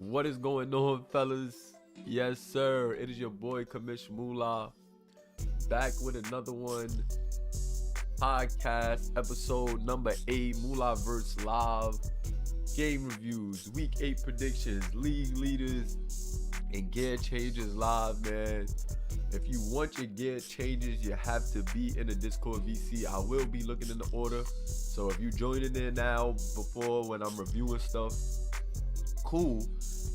What is going on, fellas? Yes, sir. It is your boy Kamish Moolah back with another one. Podcast episode number 8, Moolah vs. Live. Game reviews, week 8 predictions, league leaders, and gear changes live, man. If you want your gear changes, you have to be in the Discord VC. I will be looking in the order. So if you join in there now before when I'm reviewing stuff, cool.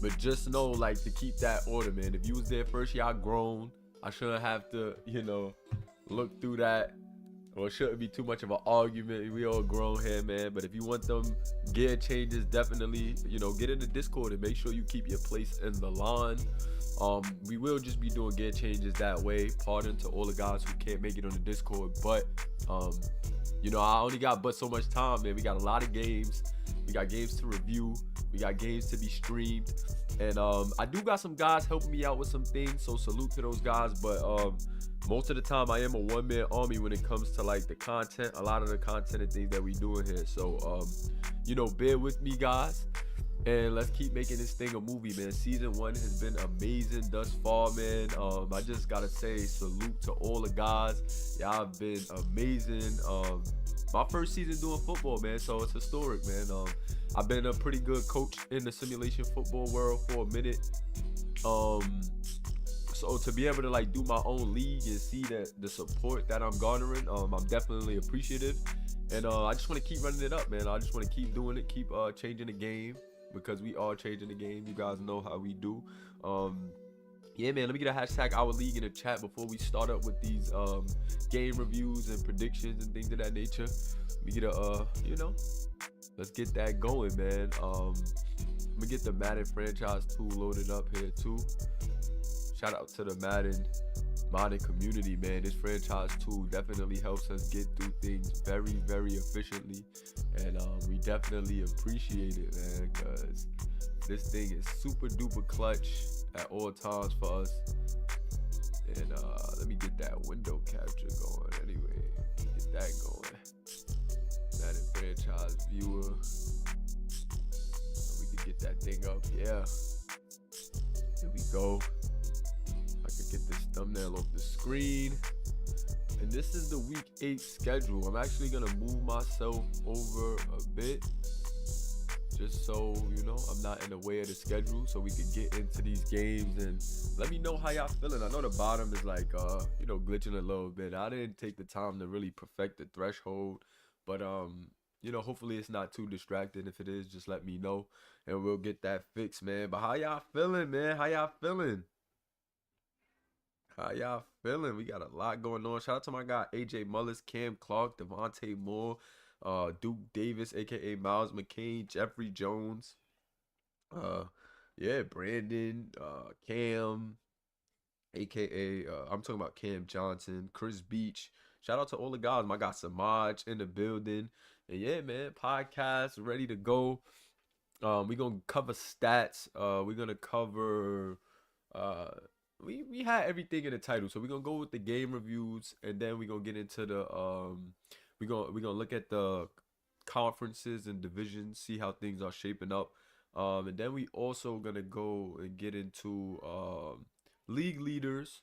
But just know, like, to keep that order, man. If you was there first, y'all grown. I shouldn't have to, look through that. Or it shouldn't be too much of an argument. We all grown here, man. But if you want them gear changes, definitely, get in the Discord and make sure you keep your place in the line. We will just be doing gear changes that way. Pardon to all the guys who can't make it on the Discord. But, I only got but so much time, man. We got a lot of games. We got games to review. We got games to be streamed. And I do got some guys helping me out with some things. So salute to those guys. But most of the time I am a one-man army when it comes to like the content. A lot of the content and things that we doing here. So, bear with me, guys. And let's keep making this thing a movie, man. Season 1 has been amazing thus far, man. I just gotta say salute to all the guys. Y'all have been amazing. My first season doing football, man, so it's historic, man. I've been a pretty good coach in the simulation football world for a minute. So to be able to like do my own league and see that the support that I'm garnering, I'm definitely appreciative. And I just want to keep running it up, man. I just want to keep doing it, keep changing the game, because we are changing the game. You guys know how we do. Yeah, man, let me get a hashtag our league in the chat before we start up with these game reviews and predictions and things of that nature. Let me get a let's get that going, man. Let me get the Madden franchise tool loaded up here too. Shout out to the Madden modding community, man. This franchise tool definitely helps us get through things very, very efficiently, and we definitely appreciate it, man, because this thing is super duper clutch at all times for us. And let me get that window capture going anyway. Get that going. Madden franchise viewer. So we can get that thing up. Yeah. Here we go. I could get this thumbnail off the screen. And this is the week 8 schedule. I'm actually gonna move myself over a bit, just so I'm not in the way of the schedule, so we can get into these games. And let me know how y'all feeling. I know the bottom is like glitching a little bit. I didn't take the time to really perfect the threshold, but hopefully it's not too distracting. If it is, just let me know and we'll get that fixed, man. But how y'all feeling, man? How y'all feeling? How y'all feeling? We got a lot going on. Shout out to my guy AJ Mullis, Cam Clark, Devontae Moore, Duke Davis, aka Miles McCain, Jeffrey Jones, Brandon, Cam, aka I'm talking about Cam Johnson, Chris Beach. Shout out to all the guys. My guy Samaj in the building. And yeah, man, podcast ready to go. We're gonna cover stats. We're gonna cover we had everything in the title, so we're gonna go with the game reviews, and then we're gonna get into the we're gonna look at the conferences and divisions, see how things are shaping up, and then we also gonna go and get into league leaders.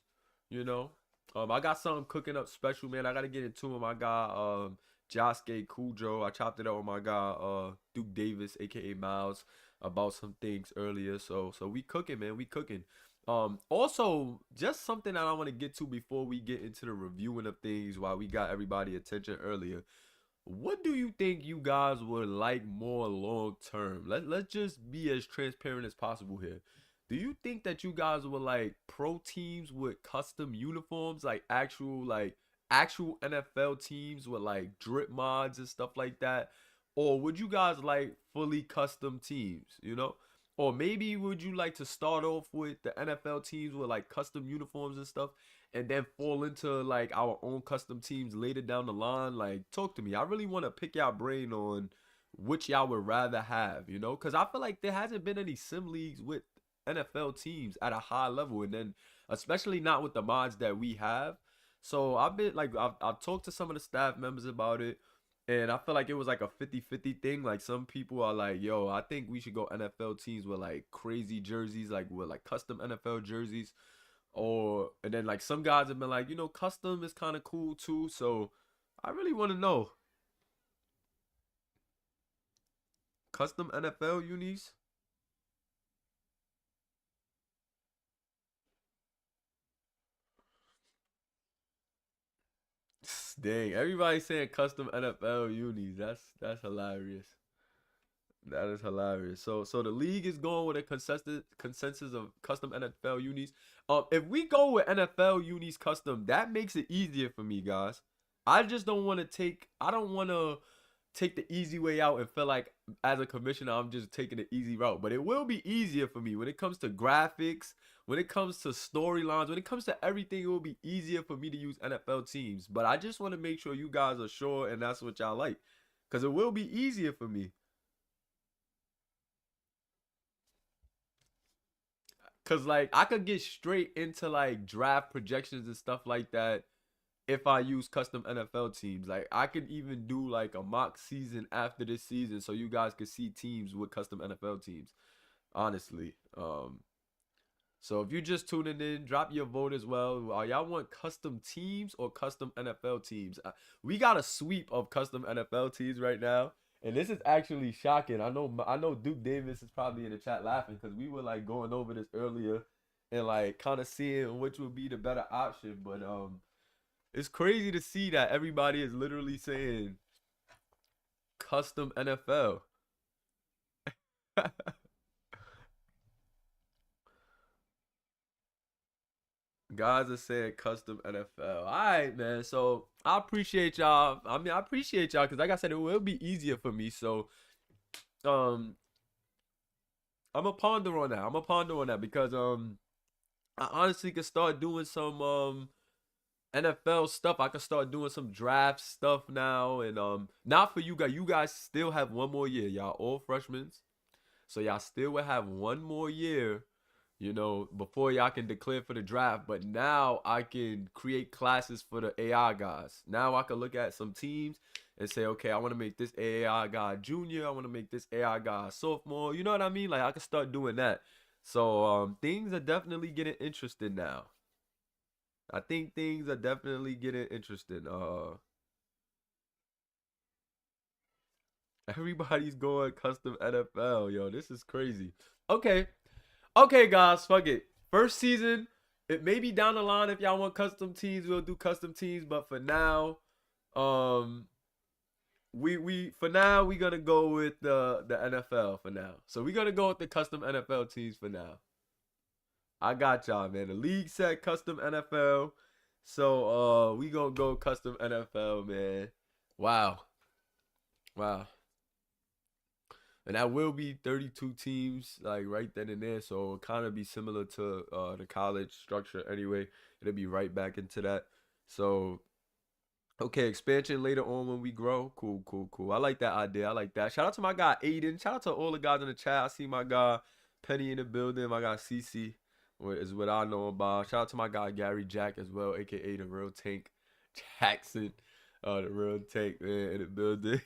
I got something cooking up special, man. I gotta get into it. My guy Josuke Kujo, I chopped it up with my guy Duke Davis, aka Miles, about some things earlier. So we cooking, man. We cooking. Also, just something that I want to get to before we get into the reviewing of things, while we got everybody attention earlier. What do you think you guys would like more long term? Let's just be as transparent as possible here. Do you think that you guys would like pro teams with custom uniforms, like actual NFL teams with like drip mods and stuff like that? Or would you guys like fully custom teams, Or maybe would you like to start off with the NFL teams with like custom uniforms and stuff, and then fall into like our own custom teams later down the line? Like, talk to me. I really want to pick y'all brain on which y'all would rather have, because I feel like there hasn't been any sim leagues with NFL teams at a high level, and then especially not with the mods that we have. So I've been like, I've talked to some of the staff members about it. And I feel like it was like a 50-50 thing. Like some people are like, yo, I think we should go NFL teams with like crazy jerseys, like with like custom NFL jerseys. Or and then like some guys have been like, custom is kind of cool too. So I really want to know custom NFL unis. Dang, everybody's saying custom NFL unis. That's hilarious. That is hilarious. So the league is going with a consensus of custom NFL unis. If we go with NFL unis custom, that makes it easier for me, guys. I just don't want to take. I don't want to take the easy way out and feel like as a commissioner I'm just taking the easy route. But it will be easier for me when it comes to graphics, when it comes to storylines, when it comes to everything. It will be easier for me to use NFL teams. But I just want to make sure you guys are sure and that's what y'all like, because it will be easier for me. Cause like I could get straight into like draft projections and stuff like that if I use custom NFL teams. Like I could even do like a mock season after this season so you guys could see teams with custom NFL teams. Honestly. So if you're just tuning in, drop your vote as well. Y'all want custom teams or custom NFL teams? We got a sweep of custom NFL teams right now. And this is actually shocking. I know Duke Davis is probably in the chat laughing because we were like going over this earlier and like kind of seeing which would be the better option. But it's crazy to see that everybody is literally saying custom NFL. Guys are saying custom NFL. All right, man. So I appreciate y'all. I mean, I appreciate y'all because, like I said, it will be easier for me. So, um, I'm a ponder on that. I'm a ponder on that because I honestly could start doing some NFL stuff. I could start doing some draft stuff now, and not for you guys. You guys still have one more year. Y'all all freshmen, so y'all still will have one more year, before y'all can declare for the draft. But now I can create classes for the AI guys. Now I can look at some teams and say, okay, I want to make this AI guy junior. I want to make this AI guy sophomore. You know what I mean? Like I can start doing that. So things are definitely getting interesting now. I think things are definitely getting interesting. Everybody's going custom NFL. Yo, this is crazy. Okay. Okay, guys, fuck it. First season, it may be down the line if y'all want custom teams, we'll do custom teams. But for now, um, we for now we gonna go with the NFL for now. So we gonna go with the custom NFL teams for now. I got y'all, man. The league set custom NFL. So we gonna go custom NFL, man. Wow, wow. And that will be 32 teams, like right then and there. So it'll kind of be similar to the college structure anyway. It'll be right back into that. So, okay, expansion later on when we grow. Cool, cool, cool. I like that idea. I like that. Shout out to my guy Aiden. Shout out to all the guys in the chat. I see my guy Penny in the building. My guy CC is what I know about. Shout out to my guy Gary Jack as well, aka the real tank Jackson. The real tank, man, in the building.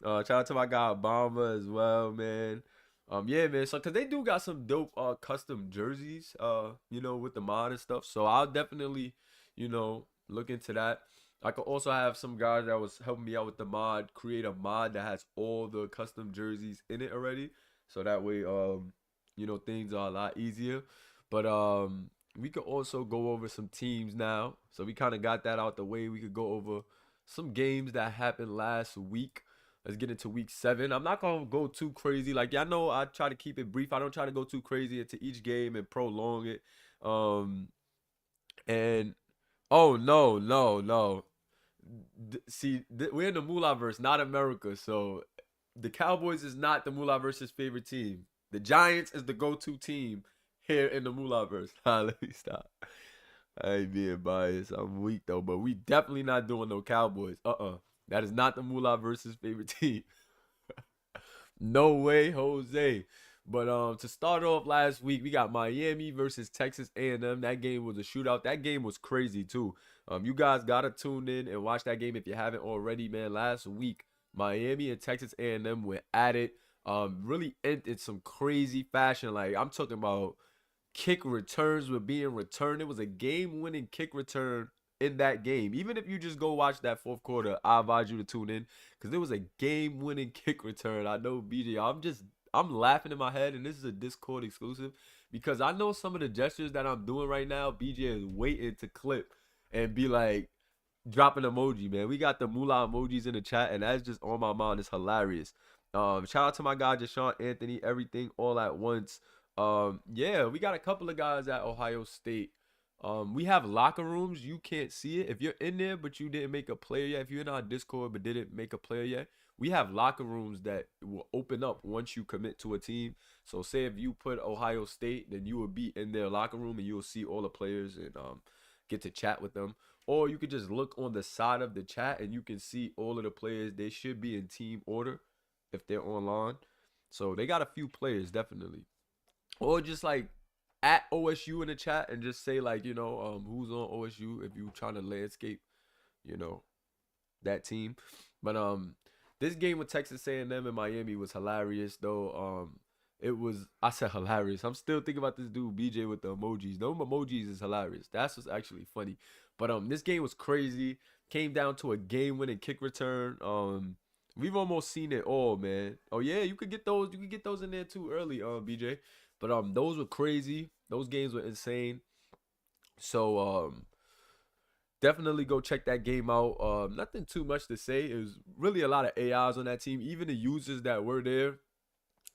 Shout out to my guy Obama as well, man. Yeah, man. So, cause they do got some dope custom jerseys, with the mod and stuff. So I'll definitely, look into that. I could also have some guys that was helping me out with the mod create a mod that has all the custom jerseys in it already. So that way, things are a lot easier. But we could also go over some teams now. So we kind of got that out the way. We could go over some games that happened last week. Let's get into week 7. I'm not gonna go too crazy. Like y'all know, I try to keep it brief. I don't try to go too crazy into each game and prolong it. Um, and oh no, no, no. See, we're in the Moolah verse, not America. So the Cowboys is not the Moolah verse's favorite team. The Giants is the go-to team here in the Moolah verse. Let me stop. I ain't being biased. I'm weak though, but we definitely not doing no Cowboys. That is not the Moolah versus favorite team. No way, Jose. But to start off last week, we got Miami versus Texas A&M. That game was a shootout. That game was crazy too. You guys gotta tune in and watch that game if you haven't already, man. Last week, Miami and Texas A&M went at it. Really ended some crazy fashion. Like I'm talking about kick returns were being returned. It was a game-winning kick return in that game. Even if you just go watch that fourth quarter, I advise you to tune in because it was a game-winning kick return. I know BJ. I'm laughing in my head, and this is a Discord exclusive because I know some of the gestures that I'm doing right now. BJ is waiting to clip and be like, drop an emoji, man. We got the moolah emojis in the chat, and that's just on my mind. It's hilarious. Shout out to my guy Jashawn Anthony, everything all at once. Yeah, we got a couple of guys at Ohio State. We have locker rooms. You can't see it. If you're in there but you didn't make a player yet, if you're in our Discord but didn't make a player yet, we have locker rooms that will open up once you commit to a team. So say if you put Ohio State, then you will be in their locker room and you'll see all the players and get to chat with them. Or you could just look on the side of the chat and you can see all of the players. They should be in team order if they're online. So they got a few players definitely. Or just like at OSU in the chat and just say like, who's on OSU if you trying to landscape, you know, that team. But this game with Texas A&M and Miami was hilarious though. It was, I said hilarious. I'm still thinking about this dude BJ with the emojis. No emojis is hilarious. That's what's actually funny. But this game was crazy. Came down to a game-winning kick return. We've almost seen it all, man. Oh yeah, you could get those. You could get those in there too early, BJ. But those were crazy. Those games were insane. So definitely go check that game out. Nothing too much to say. It was really a lot of AIs on that team. Even the users that were there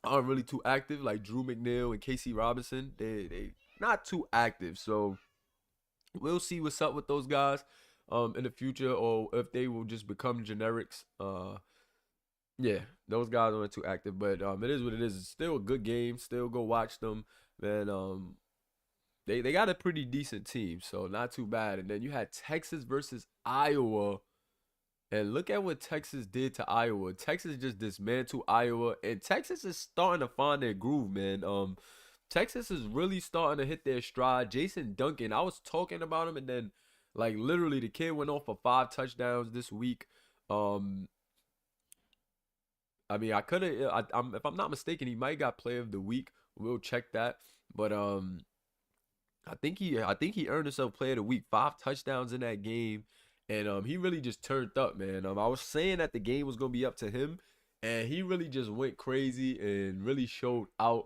aren't really too active, like Drew McNeil and Casey Robinson. They not too active. So we'll see what's up with those guys in the future, or if they will just become generics. Yeah, those guys aren't too active, but it is what it is. It's still a good game. Still go watch them, man. They got a pretty decent team, so not too bad. And then you had Texas versus Iowa. And look at what Texas did to Iowa. Texas just dismantled Iowa, and Texas is starting to find their groove, man. Texas is really starting to hit their stride. Jason Duncan, I was talking about him, and then like literally the kid went off for 5 touchdowns this week. I mean, I could have. If I'm not mistaken, he might got Player of the Week. We'll check that, but I think he earned himself Player of the Week. 5 touchdowns in that game, and he really just turned up, man. I was saying that the game was gonna be up to him, and he really just went crazy and really showed out.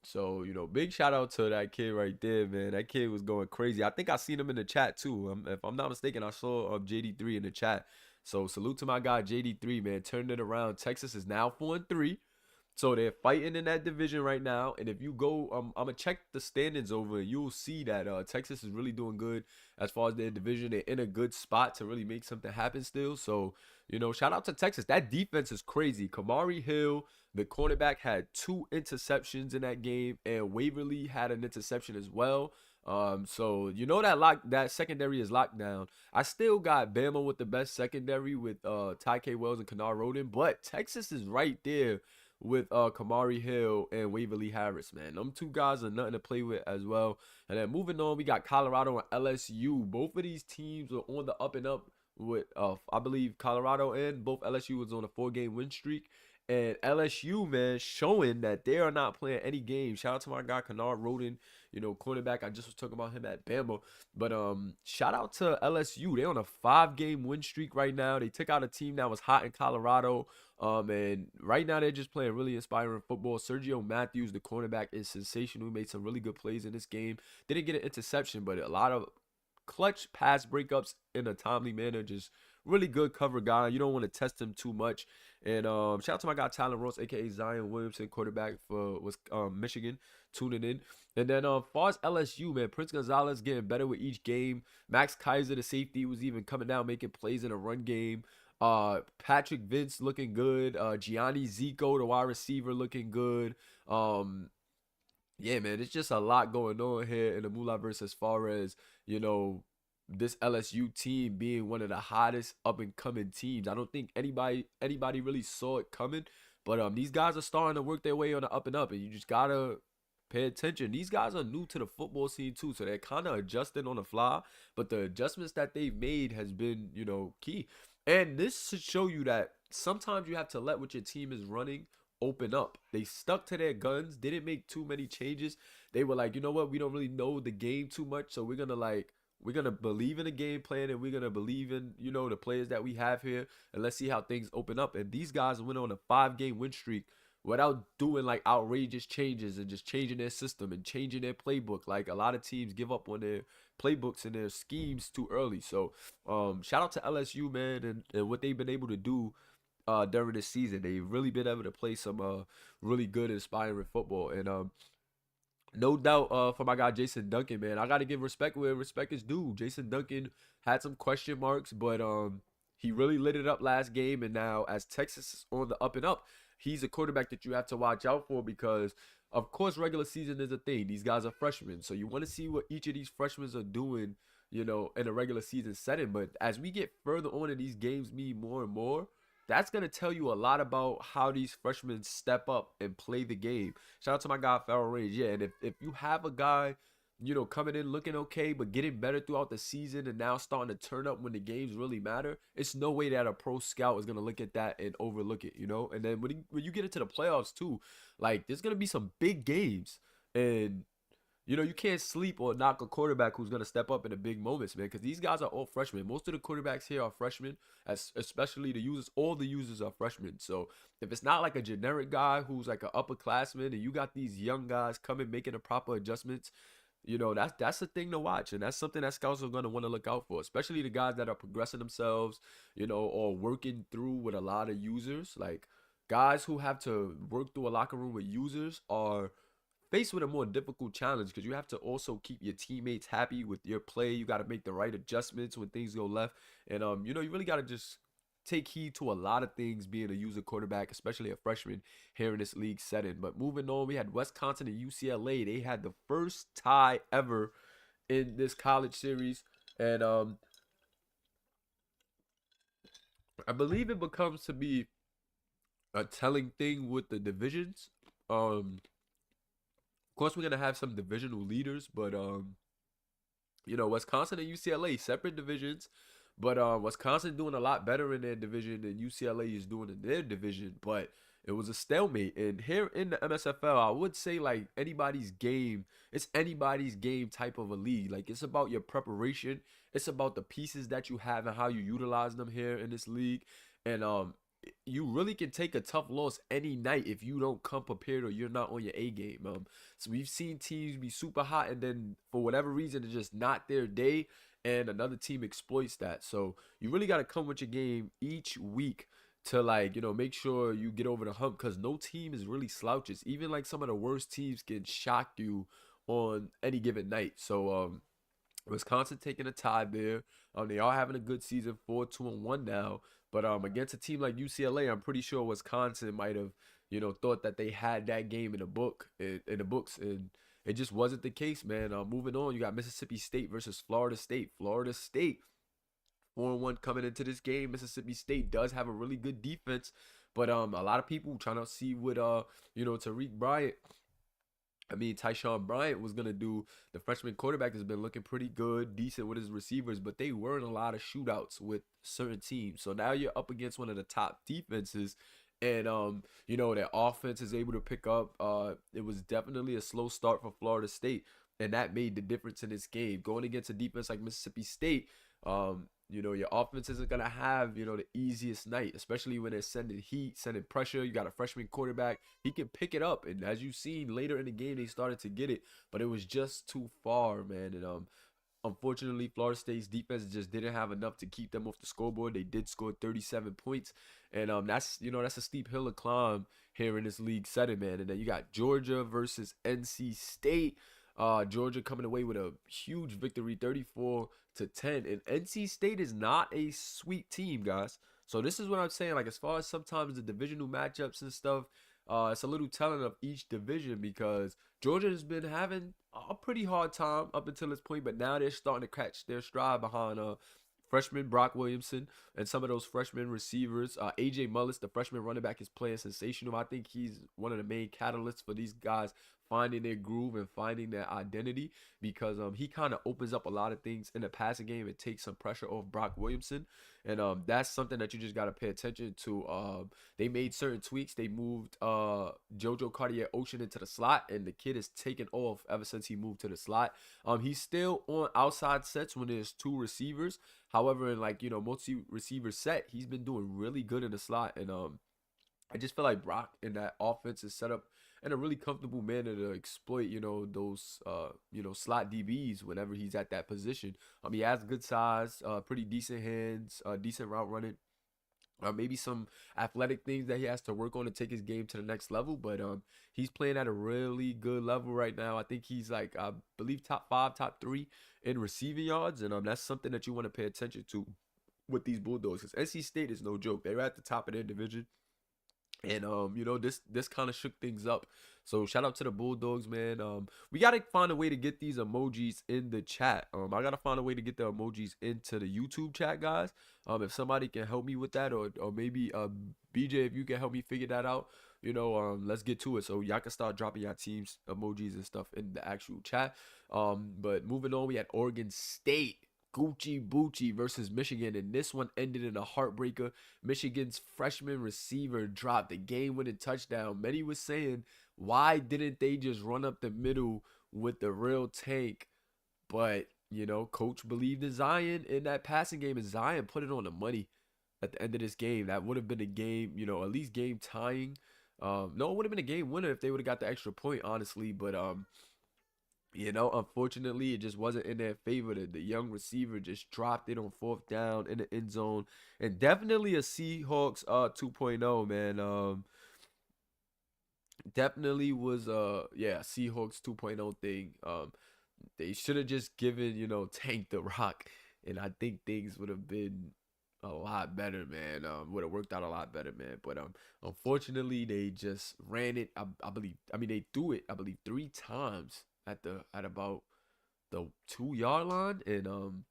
So big shout out to that kid right there, man. That kid was going crazy. I think I seen him in the chat too. If I'm not mistaken, I saw JD3 in the chat. So salute to my guy JD3, man. Turned it around. Texas is now 4-3. So they're fighting in that division right now. And if you go, I'm gonna check the standings over, and you'll see that Texas is really doing good as far as their division. They're in a good spot to really make something happen still. So shout out to Texas. That defense is crazy. Kamari Hill, the cornerback, had 2 interceptions in that game, and Waverly had an interception as well. So that secondary is locked down. I still got Bama with the best secondary with Ty K. Wells and Kennard Roden, but Texas is right there with Kamari Hill and Waverly Harris, man. Them two guys are nothing to play with as well. And then moving on, we got Colorado and LSU. Both of these teams are on the up and up with I believe Colorado and both LSU was on a 4-game win streak. And LSU, man, showing that they are not playing any games. Shout out to my guy Kennard Roden, cornerback. I just was talking about him at Bama. But shout out to LSU. They're on a 5-game win streak right now. They took out a team that was hot in Colorado. And right now they're just playing really inspiring football. Sergio Matthews, the cornerback, is sensational. He made some really good plays in this game. Didn't get an interception, but a lot of clutch pass breakups in a timely manner. Just really good cover guy. You don't want to test him too much. And shout out to my guy Tyler Ross, aka Zion Williamson, quarterback for Michigan, tuning in. And then far as LSU, man, Prince Gonzalez getting better with each game. Max Kaiser, the safety, was even coming down making plays in a run game. Patrick Vince looking good. Gianni Zico, the wide receiver, looking good. Yeah, man, it's just a lot going on here in the Moolahverse as far as this LSU team being one of the hottest up and coming teams. I don't think anybody really saw it coming, But these guys are starting to work their way on the up and up, and you just gotta pay attention. These guys are new to the football scene too, so they're kind of adjusting on the fly. But the adjustments that they've made has been, key. And this should show you that sometimes you have to let what your team is running open up. They stuck to their guns, didn't make too many changes. They were like, you know what, we don't really know the game too much, so we're gonna believe in the game plan, and we're gonna believe in the players that we have here, and let's see how things open up. And these guys went on a 5-game win streak without doing like outrageous changes and just changing their system and changing their playbook. Like a lot of teams give up on their playbooks and their schemes too early. So shout out to LSU, man, and what they've been able to do during this season. They've really been able to play some really good, inspiring football. And no doubt for my guy Jason Duncan, man. I gotta give respect where respect is due. Jason Duncan had some question marks, but he really lit it up last game, and now as Texas is on the up and up, he's a quarterback that you have to watch out for because of course regular season is a thing. These guys are freshmen. So you want to see what each of these freshmen are doing, in a regular season setting. But as we get further on and these games mean more and more, that's going to tell you a lot about how these freshmen step up and play the game. Shout out to my guy, Farrell Range. Yeah, and if you have a guy, coming in looking okay, but getting better throughout the season and now starting to turn up when the games really matter, it's no way that a pro scout is going to look at that and overlook it, And then when you get into the playoffs too, like there's going to be some big games. And you can't sleep or knock a quarterback who's going to step up in the big moments, man, because these guys are all freshmen. Most of the quarterbacks here are freshmen, especially the users. All the users are freshmen. So if it's not like a generic guy who's like an upperclassman and you got these young guys coming, making the proper adjustments, that's the thing to watch. And that's something that scouts are going to want to look out for, especially the guys that are progressing themselves, or working through with a lot of users. Like guys who have to work through a locker room with users are faced with a more difficult challenge because you have to also keep your teammates happy with your play. You got to make the right adjustments when things go left. And, you really got to just take heed to a lot of things being a user quarterback, especially a freshman here in this league setting. But moving on, we had Wisconsin and UCLA. They had the first tie ever in this college series. And I believe it becomes to be a telling thing with the divisions. Of course, we're gonna have some divisional leaders, but Wisconsin and UCLA separate divisions, but Wisconsin doing a lot better in their division than UCLA is doing in their division. But it was a stalemate, and here in the MSFL, I would say like anybody's game. It's anybody's game type of a league. Like it's about your preparation. It's about the pieces that you have and how you utilize them here in this league, and you really can take a tough loss any night if you don't come prepared or you're not on your A game. So we've seen teams be super hot and then for whatever reason it's just not their day, and another team exploits that. So you really got to come with your game each week to like make sure you get over the hump, because no team is really slouches. Even like some of the worst teams can shock you on any given night. So Wisconsin taking a tie there. They are having a good season, 4-2-1 now. But against a team like UCLA, I'm pretty sure Wisconsin might have, thought that they had that game in the books, and it just wasn't the case, man. Moving on, you got Mississippi State versus Florida State. Florida State 4-1 coming into this game. Mississippi State does have a really good defense, but a lot of people trying to see what Tyshawn Bryant was going to do. The freshman quarterback has been looking pretty good, decent with his receivers, but they were in a lot of shootouts with certain teams. So now you're up against one of the top defenses, and, their offense is able to pick up. It was definitely a slow start for Florida State, and that made the difference in this game. Going against a defense like Mississippi State, your offense isn't going to have, the easiest night, especially when they're sending heat, sending pressure. You got a freshman quarterback. He can pick it up. And as you've seen later in the game, they started to get it, but it was just too far, man. And unfortunately, Florida State's defense just didn't have enough to keep them off the scoreboard. They did score 37 points. And that's a steep hill to climb here in this league setting, man. And then you got Georgia versus NC State. Georgia coming away with a huge victory, 34-10. And NC State is not a sweet team, guys. So this is what I'm saying. Like, as far as sometimes the divisional matchups and stuff, it's a little telling of each division, because Georgia has been having a pretty hard time up until this point, but now they're starting to catch their stride behind freshman Brock Williamson and some of those freshman receivers. AJ Mullis, the freshman running back, is playing sensational. I think he's one of the main catalysts for these guys finding their groove and finding their identity, because he kind of opens up a lot of things in the passing game and takes some pressure off Brock Williamson. And that's something that you just got to pay attention to. They made certain tweaks. They moved JoJo Cartier-Ocean into the slot, and the kid is taken off ever since he moved to the slot. He's still on outside sets when there's two receivers. However, in like, multi-receiver set, he's been doing really good in the slot. And I just feel like Brock in that offense is set up in a really comfortable manner to exploit, those slot DBs whenever he's at that position. He has good size, pretty decent hands, decent route running. Maybe some athletic things that he has to work on to take his game to the next level, but he's playing at a really good level right now. I think he's like, I believe, top 5, top 3 in receiving yards, and that's something that you want to pay attention to with these Bulldogs, because NC State is no joke. They're at the top of their division. And this kind of shook things up. So shout out to the Bulldogs, man. We gotta find a way to get these emojis in the chat. I gotta find a way to get the emojis into the YouTube chat, guys. If somebody can help me with that, or maybe BJ, if you can help me figure that out, let's get to it. So y'all can start dropping your teams emojis and stuff in the actual chat. But moving on, we had Oregon State Gucci Bucci versus Michigan, and this one ended in a heartbreaker. Michigan's freshman receiver dropped the game-winning touchdown. Many was saying, why didn't they just run up the middle with the real tank? But, coach believed in Zion in that passing game, and Zion put it on the money at the end of this game. That would have been a game, at least game tying. No, it would have been a game winner if they would have got the extra point, honestly, but unfortunately, it just wasn't in their favor. The young receiver just dropped it on 4th down in the end zone. And definitely a Seahawks 2.0, man. Definitely was Seahawks 2.0 thing. They should have just given, Tank the rock. And I think things would have been a lot better, man. Would have worked out a lot better, man. But unfortunately, they just ran it. They threw it, I believe, 3 times at about the 2-yard line, and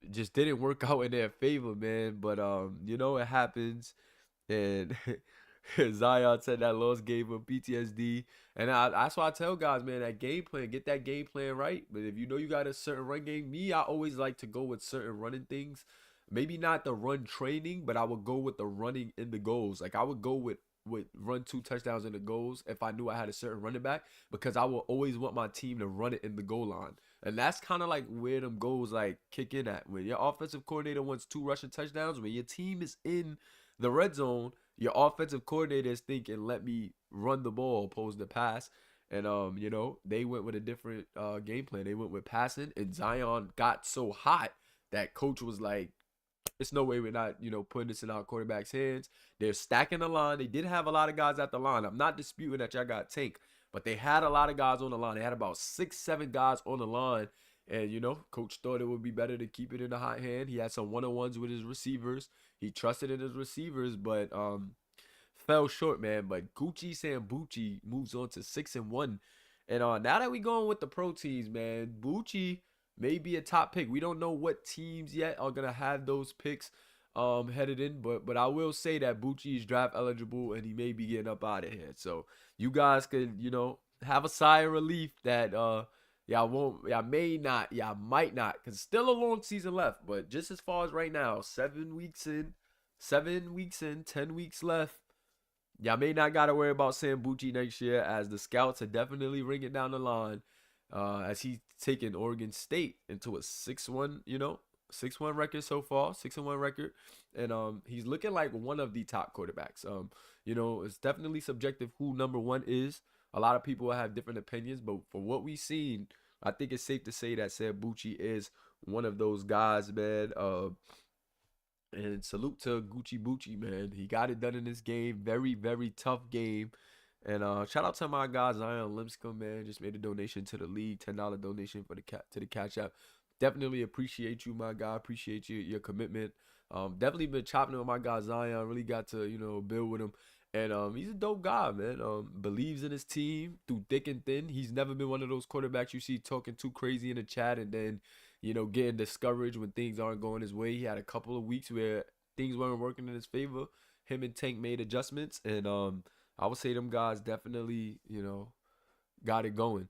it just didn't work out in their favor, man. But it happens, and Zion said that loss gave him PTSD, and that's why I tell guys, man, that game plan, get that game plan right. But if you got a certain run game, I always like to go with certain running things. Maybe not the run training, but I would go with the running in the goals. Like I would go with run 2 touchdowns in the goals if I knew I had a certain running back, because I will always want my team to run it in the goal line. And that's kind of like where them goals like kick in at. When your offensive coordinator wants 2 rushing touchdowns, when your team is in the red zone, your offensive coordinator is thinking, let me run the ball opposed to pass. And they went with a different game plan. They went with passing, and Zion got so hot that coach was like, it's no way we're not, putting this in our quarterback's hands. They're stacking the line. They did have a lot of guys at the line. I'm not disputing that y'all got Tank, but they had a lot of guys on the line. They had about 6, 7 guys on the line. And, coach thought it would be better to keep it in the hot hand. He had some one-on-ones with his receivers. He trusted in his receivers, but fell short, man. But Gucci Sambucci moves on to 6-1. And now that we going with the pro teams, man, Bucci may be a top pick. We don't know what teams yet are gonna have those picks headed in, but I will say that Bucci is draft eligible and he may be getting up out of here. So you guys could have a sigh of relief that y'all might not, because still a long season left. But just as far as right now, 7 weeks in, 10 weeks left. Y'all may not gotta worry about Sam Bucci next year, as the scouts are definitely ringing down the line. As he's taken Oregon State into a 6-1, 6-1 record so far, 6-1 record, and he's looking like one of the top quarterbacks. It's definitely subjective who number 1 is. A lot of people have different opinions, but for what we've seen, I think it's safe to say that Sam Bucci is one of those guys, man. And salute to Gucci Bucci, man. He got it done in this game. Very, very tough game. And shout out to my guy Zion Limscomb, man. Just made a donation to the league, $10 donation for to the Cash App. Definitely appreciate you, my guy. Appreciate your commitment. Definitely been chopping it with my guy Zion. Really got to build with him. And he's a dope guy, man. Believes in his team through thick and thin. He's never been one of those quarterbacks you see talking too crazy in the chat and then getting discouraged when things aren't going his way. He had a couple of weeks where things weren't working in his favor. Him and Tank made adjustments, and I would say them guys definitely, got it going.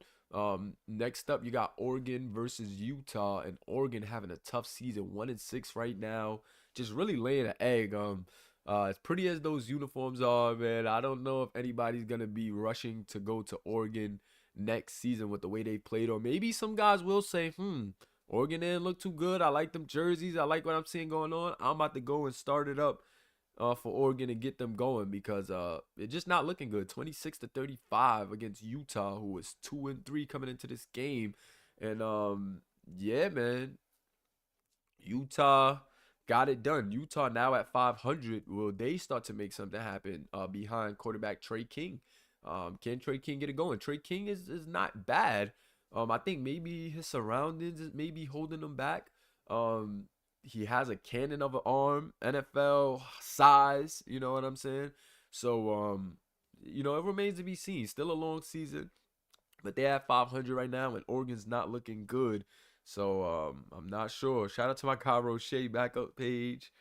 Next up, you got Oregon versus Utah, and Oregon having a tough season, 1-6 right now, just really laying an egg. As pretty as those uniforms are, man, I don't know if anybody's gonna be rushing to go to Oregon next season with the way they played, or maybe some guys will say, Oregon didn't look too good. I like them jerseys. I like what I'm seeing going on. I'm about to go and start it up for Oregon and get them going because it's just not looking good. 26-35 against Utah, who was 2-3 coming into this game, and yeah, man, Utah got it done. Utah now at 500. Will they start to make something happen behind quarterback Trey King? Can Trey King get it going? Trey King is not bad. I think maybe his surroundings is maybe holding him back. He has a cannon of an arm, NFL size. You know what I'm saying? So it remains to be seen. Still a long season, but they have 500 right now, and Oregon's not looking good. So I'm not sure. Shout out to my Cairo Shea backup page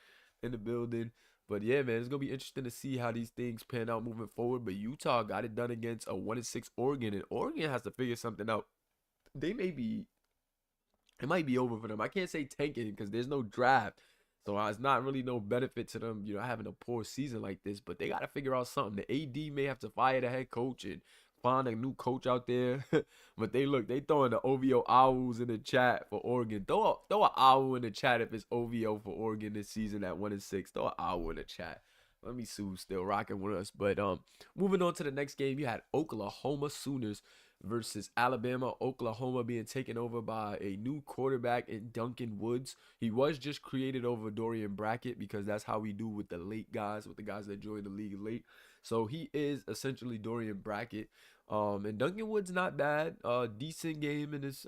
in the building. But yeah, man, it's gonna be interesting to see how these things pan out moving forward. But Utah got it done against a 1-6 Oregon, and Oregon has to figure something out. They may be it might be over for them. I can't say tanking because there's no draft. So it's not really no benefit to them, having a poor season like this. But they got to figure out something. The AD may have to fire the head coach and find a new coach out there. But they throwing the OVO owls in the chat for Oregon. Throw an owl in the chat if it's OVO for Oregon this season at 1-6. Throw an owl in the chat. Let me see who's still rocking with us. But moving on to the next game, you had Oklahoma Sooners versus Alabama. Oklahoma being taken over by a new quarterback in Duncan Woods. He was just created over Dorian Brackett because that's how we do with the late guys, with the guys that join the league late. So he is essentially Dorian Brackett. And Duncan Woods not bad. Decent game in this.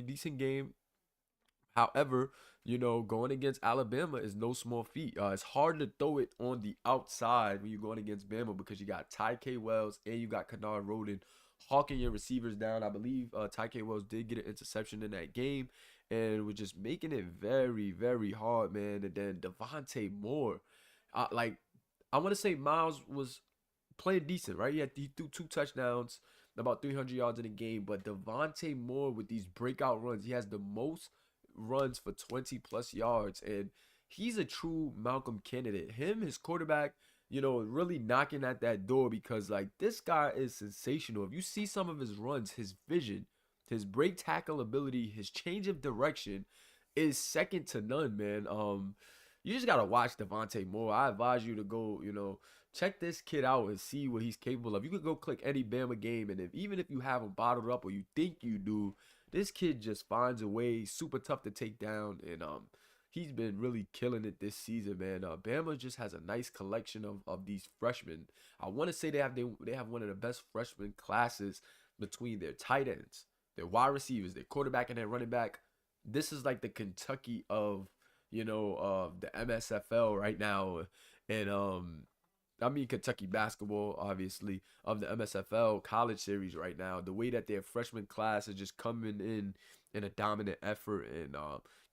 Decent game. However, going against Alabama is no small feat. It's hard to throw it on the outside when you're going against Bama because you got Ty K. Wells and you got Kennard Roden hawking your receivers down. I believe Ty K. Wells did get an interception in that game and was just making it very, very hard, man. And then Devontae Moore, I want to say Miles was playing decent, right? He threw 2 touchdowns, about 300 yards in the game. But Devontae Moore with these breakout runs, he has the most runs for 20 plus yards, and he's a true Malcolm candidate. His quarterback, really knocking at that door because this guy is sensational. If you see some of his runs, his vision, his break tackle ability, his change of direction is second to none, man. You just gotta watch Devontae Moore. I advise you to go, check this kid out and see what he's capable of. You could go click any Bama game, and even if you have him bottled up or you think you do, this kid just finds a way. Super tough to take down, and he's been really killing it this season, man. Bama just has a nice collection of these freshmen. I want to say they have one of the best freshman classes between their tight ends, their wide receivers, their quarterback, and their running back. This is like the Kentucky of the MSFL right now, and Kentucky basketball, obviously, of the MSFL college series right now. The way that their freshman class is just coming in a dominant effort and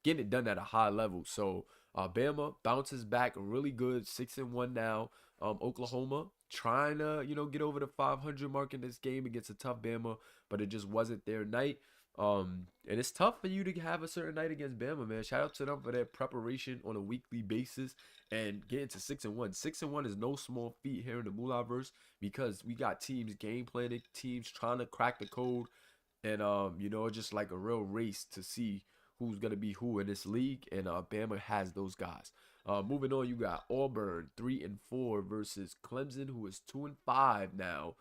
getting it done at a high level. So Bama bounces back really good, 6-1 now. Oklahoma trying to get over the 500 mark in this game against a tough Bama, but it just wasn't their night. And it's tough for you to have a certain night against Bama, man. Shout out to them for their preparation on a weekly basis and getting to 6-1. 6-1 is no small feat here in the Moolahverse because we got teams game planning, teams trying to crack the code, and just like a real race to see who's gonna be who in this league. And Bama has those guys. Moving on, you got Auburn 3-4 versus Clemson, who is 2-5 now.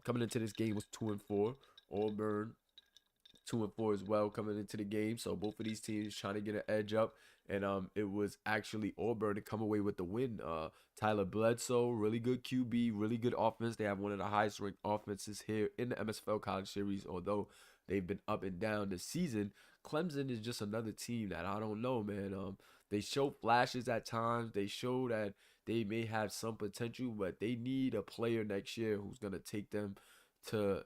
Coming into this game was 2-4. Auburn 2-4 as well coming into the game. So both of these teams trying to get an edge up. And it was actually Auburn to come away with the win. Tyler Bledsoe, really good QB, really good offense. They have one of the highest ranked offenses here in the MSFL College Series, although they've been up and down this season. Clemson is just another team that I don't know, man. They show flashes at times. They show that they may have some potential, but they need a player next year who's going to take them to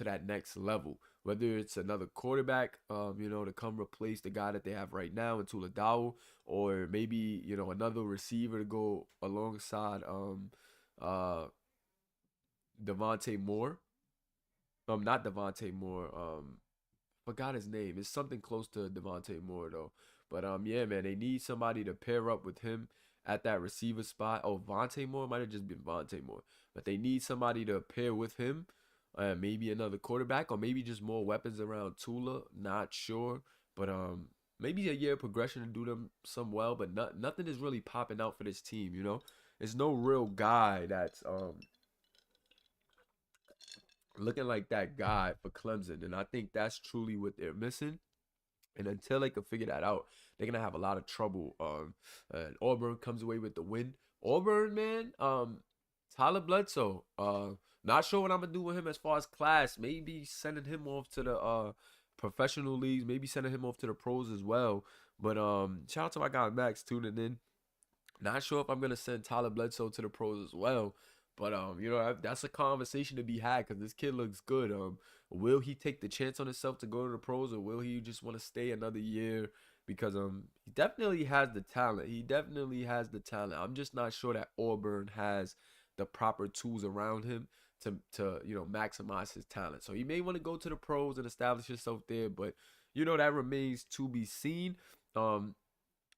that next level. whether it's another quarterback, to come replace the guy that they have right now in Tuladawa, or maybe, another receiver to go alongside uh Devontae Moore. Not Devontae Moore. Forgot his name. It's something close to Devontae Moore though. But yeah, man, they need somebody to pair up with him at that receiver spot. Oh, Vontae Moore might have just been Vontae Moore, but they need somebody to pair with him. Maybe another quarterback, or maybe just more weapons around Tula. Not sure, but maybe a year progression to do them some well. But nothing is really popping out for this team. There's no real guy that's looking like that guy for Clemson, and I think that's truly what they're missing. And until they can figure that out, they're gonna have a lot of trouble. And Auburn comes away with the win. Auburn, man. Tyler Bledsoe. Not sure what I'm gonna do with him as far as class. Maybe sending him off to the professional leagues. Maybe sending him off to the pros as well. But shout out to my guy Max tuning in. Not sure if I'm gonna send Tyler Bledsoe to the pros as well. But that's a conversation to be had because this kid looks good. Will he take the chance on himself to go to the pros, or will he just want to stay another year? Because he definitely has the talent. He definitely has the talent. I'm just not sure that Auburn has the proper tools around him to maximize his talent. So he may want to go to the pros and establish himself there, but that remains to be seen.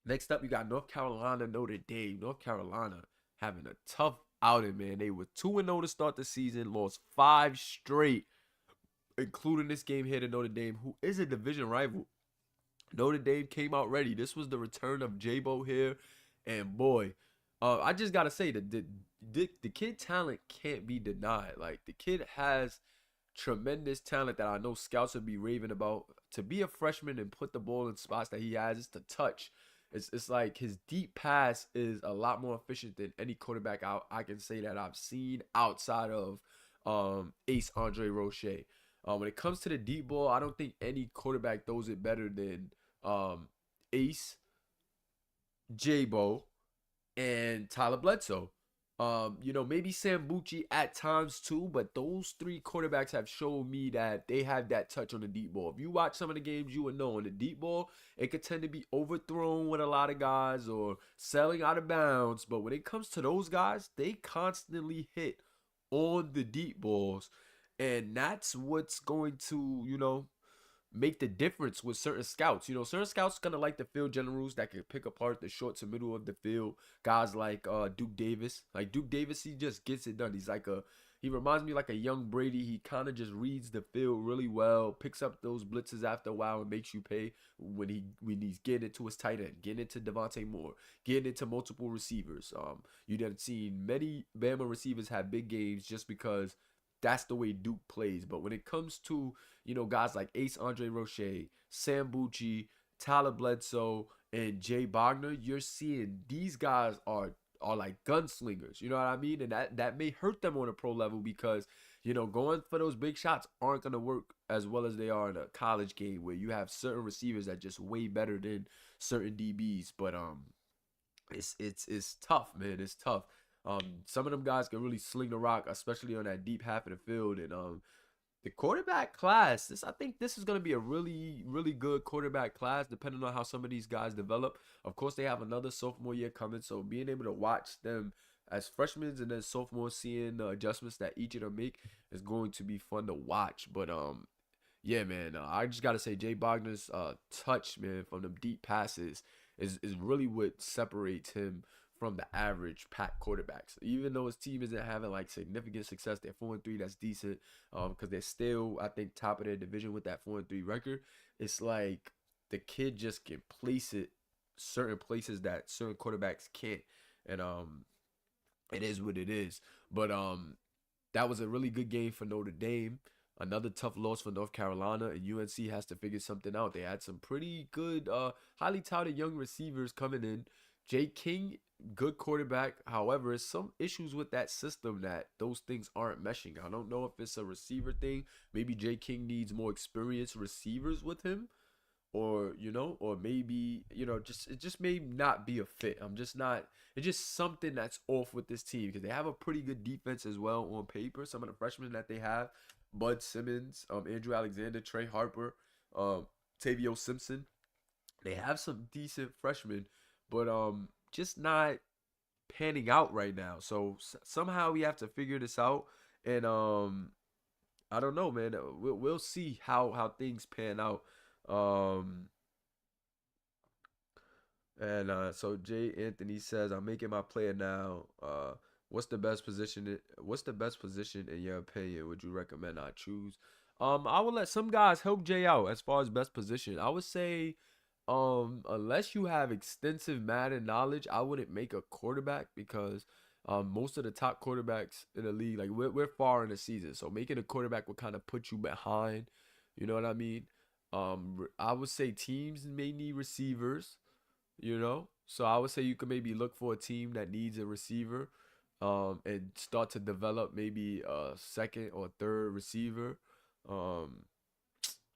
Next up, you got North Carolina, Notre Dame. North Carolina having a tough outing, man. They were 2-0 to start the season, lost 5 straight, including this game here to Notre Dame, who is a division rival. Notre Dame came out ready. This was the return of J-Bo here, and boy, I just gotta say that the kid talent can't be denied. Like, the kid has tremendous talent that I know scouts would be raving about. To be a freshman and put the ball in spots that he has, it's the touch. It's like his deep pass is a lot more efficient than any quarterback I can say that I've seen outside of Ace Andre Roche. When it comes to the deep ball, I don't think any quarterback throws it better than Ace, J-Bo, and Tyler Bledsoe. Maybe Sam Bucci at times too, but those 3 quarterbacks have shown me that they have that touch on the deep ball. If you watch some of the games, you would know on the deep ball, it could tend to be overthrown with a lot of guys or selling out of bounds. But when it comes to those guys, they constantly hit on the deep balls. And that's what's going to, make the difference with certain scouts. Certain scouts gonna like the field generals that can pick apart the short to middle of the field. Guys like Duke Davis. Like Duke Davis, he just gets it done. He reminds me like a young Brady. He kind of just reads the field really well, picks up those blitzes after a while, and makes you pay when he's getting into his tight end, getting into Devontae Moore, getting into multiple receivers. You done seen many Bama receivers have big games just because that's the way Duke plays. But when it comes to, guys like Ace Andre Roche, Sam Bucci, Tyler Bledsoe, and Jay Bogner, you're seeing these guys are like gunslingers. You know what I mean? And that may hurt them on a pro level because, going for those big shots aren't going to work as well as they are in a college game where you have certain receivers that just way better than certain DBs. But it's tough, man. It's tough. Some of them guys can really sling the rock, especially on that deep half of the field. And the quarterback class, I think this is going to be a really, really good quarterback class, depending on how some of these guys develop. Of course, they have another sophomore year coming, so being able to watch them as freshmen and then sophomores, seeing the adjustments that each of them make is going to be fun to watch. But yeah, man, I just got to say Jay Bogner's touch, man, from the deep passes is really what separates him from the average pack quarterbacks. Even though his team isn't having like significant success, they're 4-3. That's decent because they're still, I think, top of their division with that 4-3 record. It's like the kid just can place it certain places that certain quarterbacks can't, and it is what it is. But that was a really good game for Notre Dame. Another tough loss for North Carolina, and UNC has to figure something out. They had some pretty good, highly touted young receivers coming in. Jay King, good quarterback. However, some issues with that system that those things aren't meshing. I don't know if it's a receiver thing. Maybe Jay King needs more experienced receivers with him, or or maybe it just may not be a fit. It's just something that's off with this team because they have a pretty good defense as well on paper. Some of the freshmen that they have, Bud Simmons, Andrew Alexander, Trey Harper, Tavio Simpson. They have some decent freshmen, but just not panning out right now. So somehow we have to figure this out, and I don't know, man. We'll see how things pan out. Um, and so Jay Anthony says, "I'm making my player now. What's the best position? What's the best position in your opinion? Would you recommend I choose?" I would let some guys help Jay out as far as best position. I would say, unless you have extensive Madden knowledge, I wouldn't make a quarterback because most of the top quarterbacks in the league, like we're far in the season, so making a quarterback would kind of put you behind. You know what I mean? I would say teams may need receivers, so I would say you could maybe look for a team that needs a receiver, and start to develop maybe a second or third receiver. Um,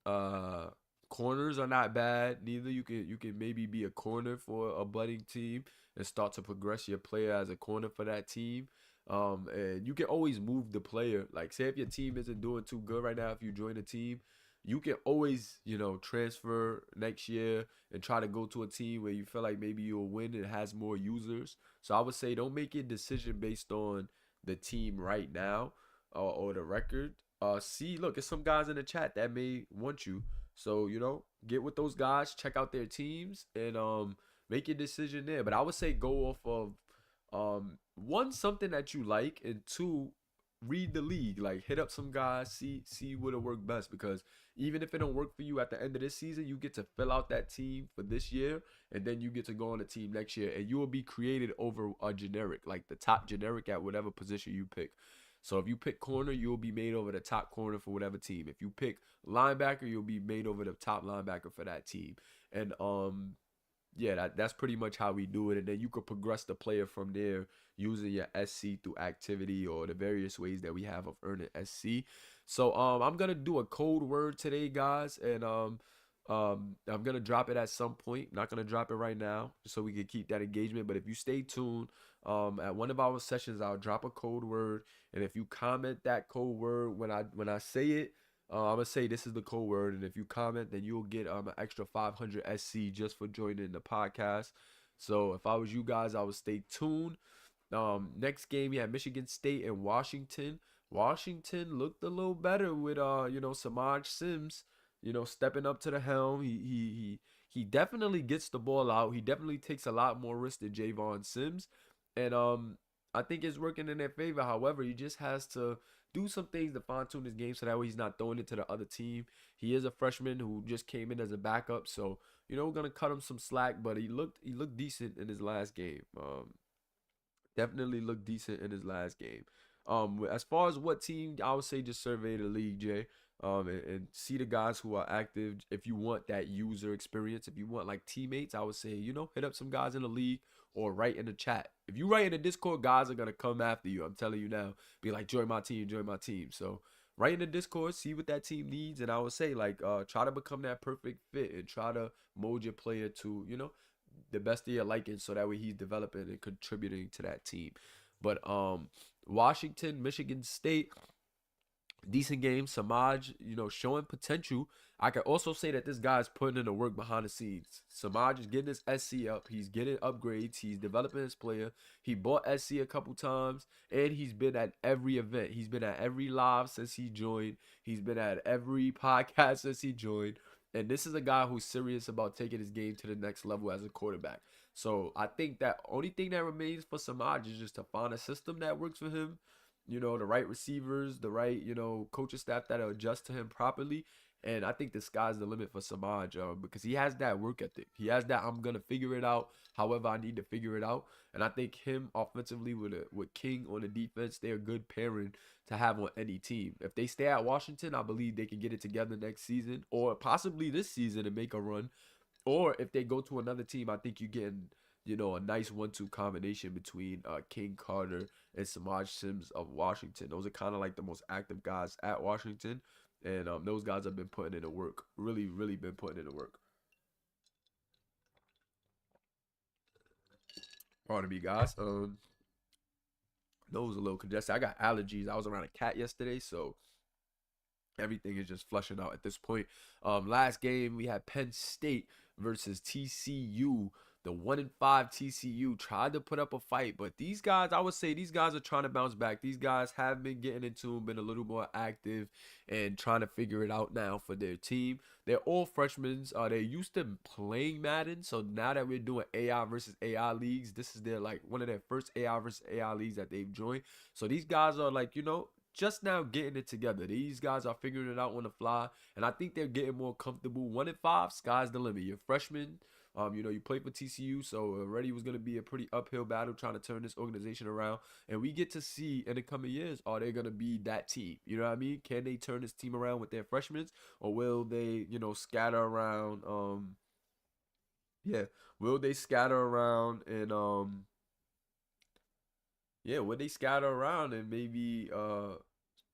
uh, Corners are not bad neither. You can maybe be a corner for a budding team and start to progress your player as a corner for that team. And you can always move the player. Like say if your team isn't doing too good right now, if you join a team, you can always transfer next year and try to go to a team where you feel like maybe you'll win and has more users. So I would say don't make a decision based on the team right now, or the record. See, look, there's some guys in the chat that may want you. So, get with those guys, check out their teams, and make your decision there. But I would say go off of one, something that you like, and two, read the league. Like hit up some guys, see what'll work best. Because even if it don't work for you at the end of this season, you get to fill out that team for this year, and then you get to go on the team next year, and you will be created over a generic, like the top generic at whatever position you pick. So if you pick corner, you'll be made over the top corner for whatever team. If you pick linebacker, you'll be made over the top linebacker for that team. And yeah, that's pretty much how we do it. And then you could progress the player from there using your SC through activity or the various ways that we have of earning SC. So I'm gonna do a code word today, guys, and I'm gonna drop it at some point. Not gonna drop it right now, so we can keep that engagement. But if you stay tuned, at one of our sessions, I'll drop a code word, and if you comment that code word when I say it, I'm gonna say this is the code word, and if you comment, then you'll get an extra 500 SC just for joining the podcast. So if I was you guys, I would stay tuned. Next game, you had Michigan State and Washington. Washington looked a little better with Samaj Sims, stepping up to the helm. He definitely gets the ball out. He definitely takes a lot more risk than Javon Sims, and I think it's working in their favor. However, he just has to do some things to fine tune his game so that way he's not throwing it to the other team. He is a freshman who just came in as a backup, so we're gonna cut him some slack. But he looked decent in his last game. Definitely looked decent in his last game. As far as what team, I would say just survey the league, Jay. And see the guys who are active. If you want that user experience, if you want like teammates, I would say hit up some guys in the league or write in the chat. If you write in the Discord, guys are gonna come after you. I'm telling you now. Be like, join my team, join my team. So write in the Discord, see what that team needs, and I would say like try to become that perfect fit and try to mold your player to the best of your liking, so that way he's developing and contributing to that team. But Washington, Michigan State, decent game. Samaj, showing potential. I can also say that this guy's putting in the work behind the scenes. Samaj is getting his SC up. He's getting upgrades. He's developing his player. He bought SC a couple times, and he's been at every event. He's been at every live since he joined. He's been at every podcast since he joined. And this is a guy who's serious about taking his game to the next level as a quarterback. So I think that only thing that remains for Samaj is just to find a system that works for him, the right receivers, the right, coaching staff that'll adjust to him properly. And I think the sky's the limit for Samaj, because he has that work ethic. He has that I'm gonna figure it out however I need to figure it out. And I think him offensively with King on the defense, they're a good pairing to have on any team. If they stay at Washington, I believe they can get it together next season or possibly this season and make a run. Or if they go to another team, I think you're getting, a nice 1-2 combination between King Carter and Samaj Sims of Washington. Those are kind of like the most active guys at Washington. And those guys have been putting in the work. Really, really been putting in the work. Pardon me, guys. Nose a little congested. I got allergies. I was around a cat yesterday, so Everything is just flushing out at this point. Last game we had Penn State versus TCU. The 1-5 TCU tried to put up a fight, but these guys, I would say, these guys are trying to bounce back. These guys have been getting into them, been a little more active, and trying to figure it out now for their team. They're all freshmen. They're used to playing Madden, so now that we're doing AI versus AI leagues, this is their like one of their first AI versus AI leagues that they've joined. So these guys are like, just now getting it together. These guys are figuring it out on the fly, and I think they're getting more comfortable. 1-5, sky's the limit. You're freshmen. You play for TCU, so already was going to be a pretty uphill battle trying to turn this organization around. And we get to see in the coming years, are they going to be that team? You know what I mean? Can they turn this team around with their freshmen, or will they, scatter around? Yeah, will they scatter around and yeah, will they scatter around and maybe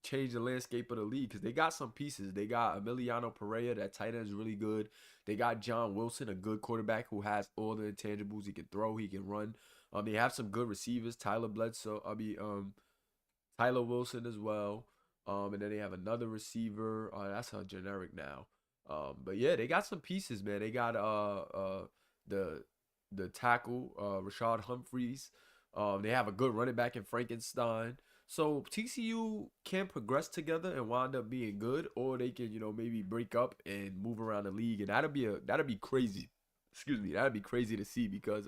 change the landscape of the league? Because they got some pieces. They got Emiliano Pereira, that tight end is really good. They got John Wilson, a good quarterback who has all the intangibles. He can throw, he can run. They have some good receivers. Tyler Wilson as well. And then they have another receiver. That's a generic now. But yeah, they got some pieces, man. They got the the tackle, Rashad Humphreys. They have a good running back in Frankenstein. So TCU can progress together and wind up being good, or they can, maybe break up and move around the league, and that'd be crazy. Excuse me, that'd be crazy to see because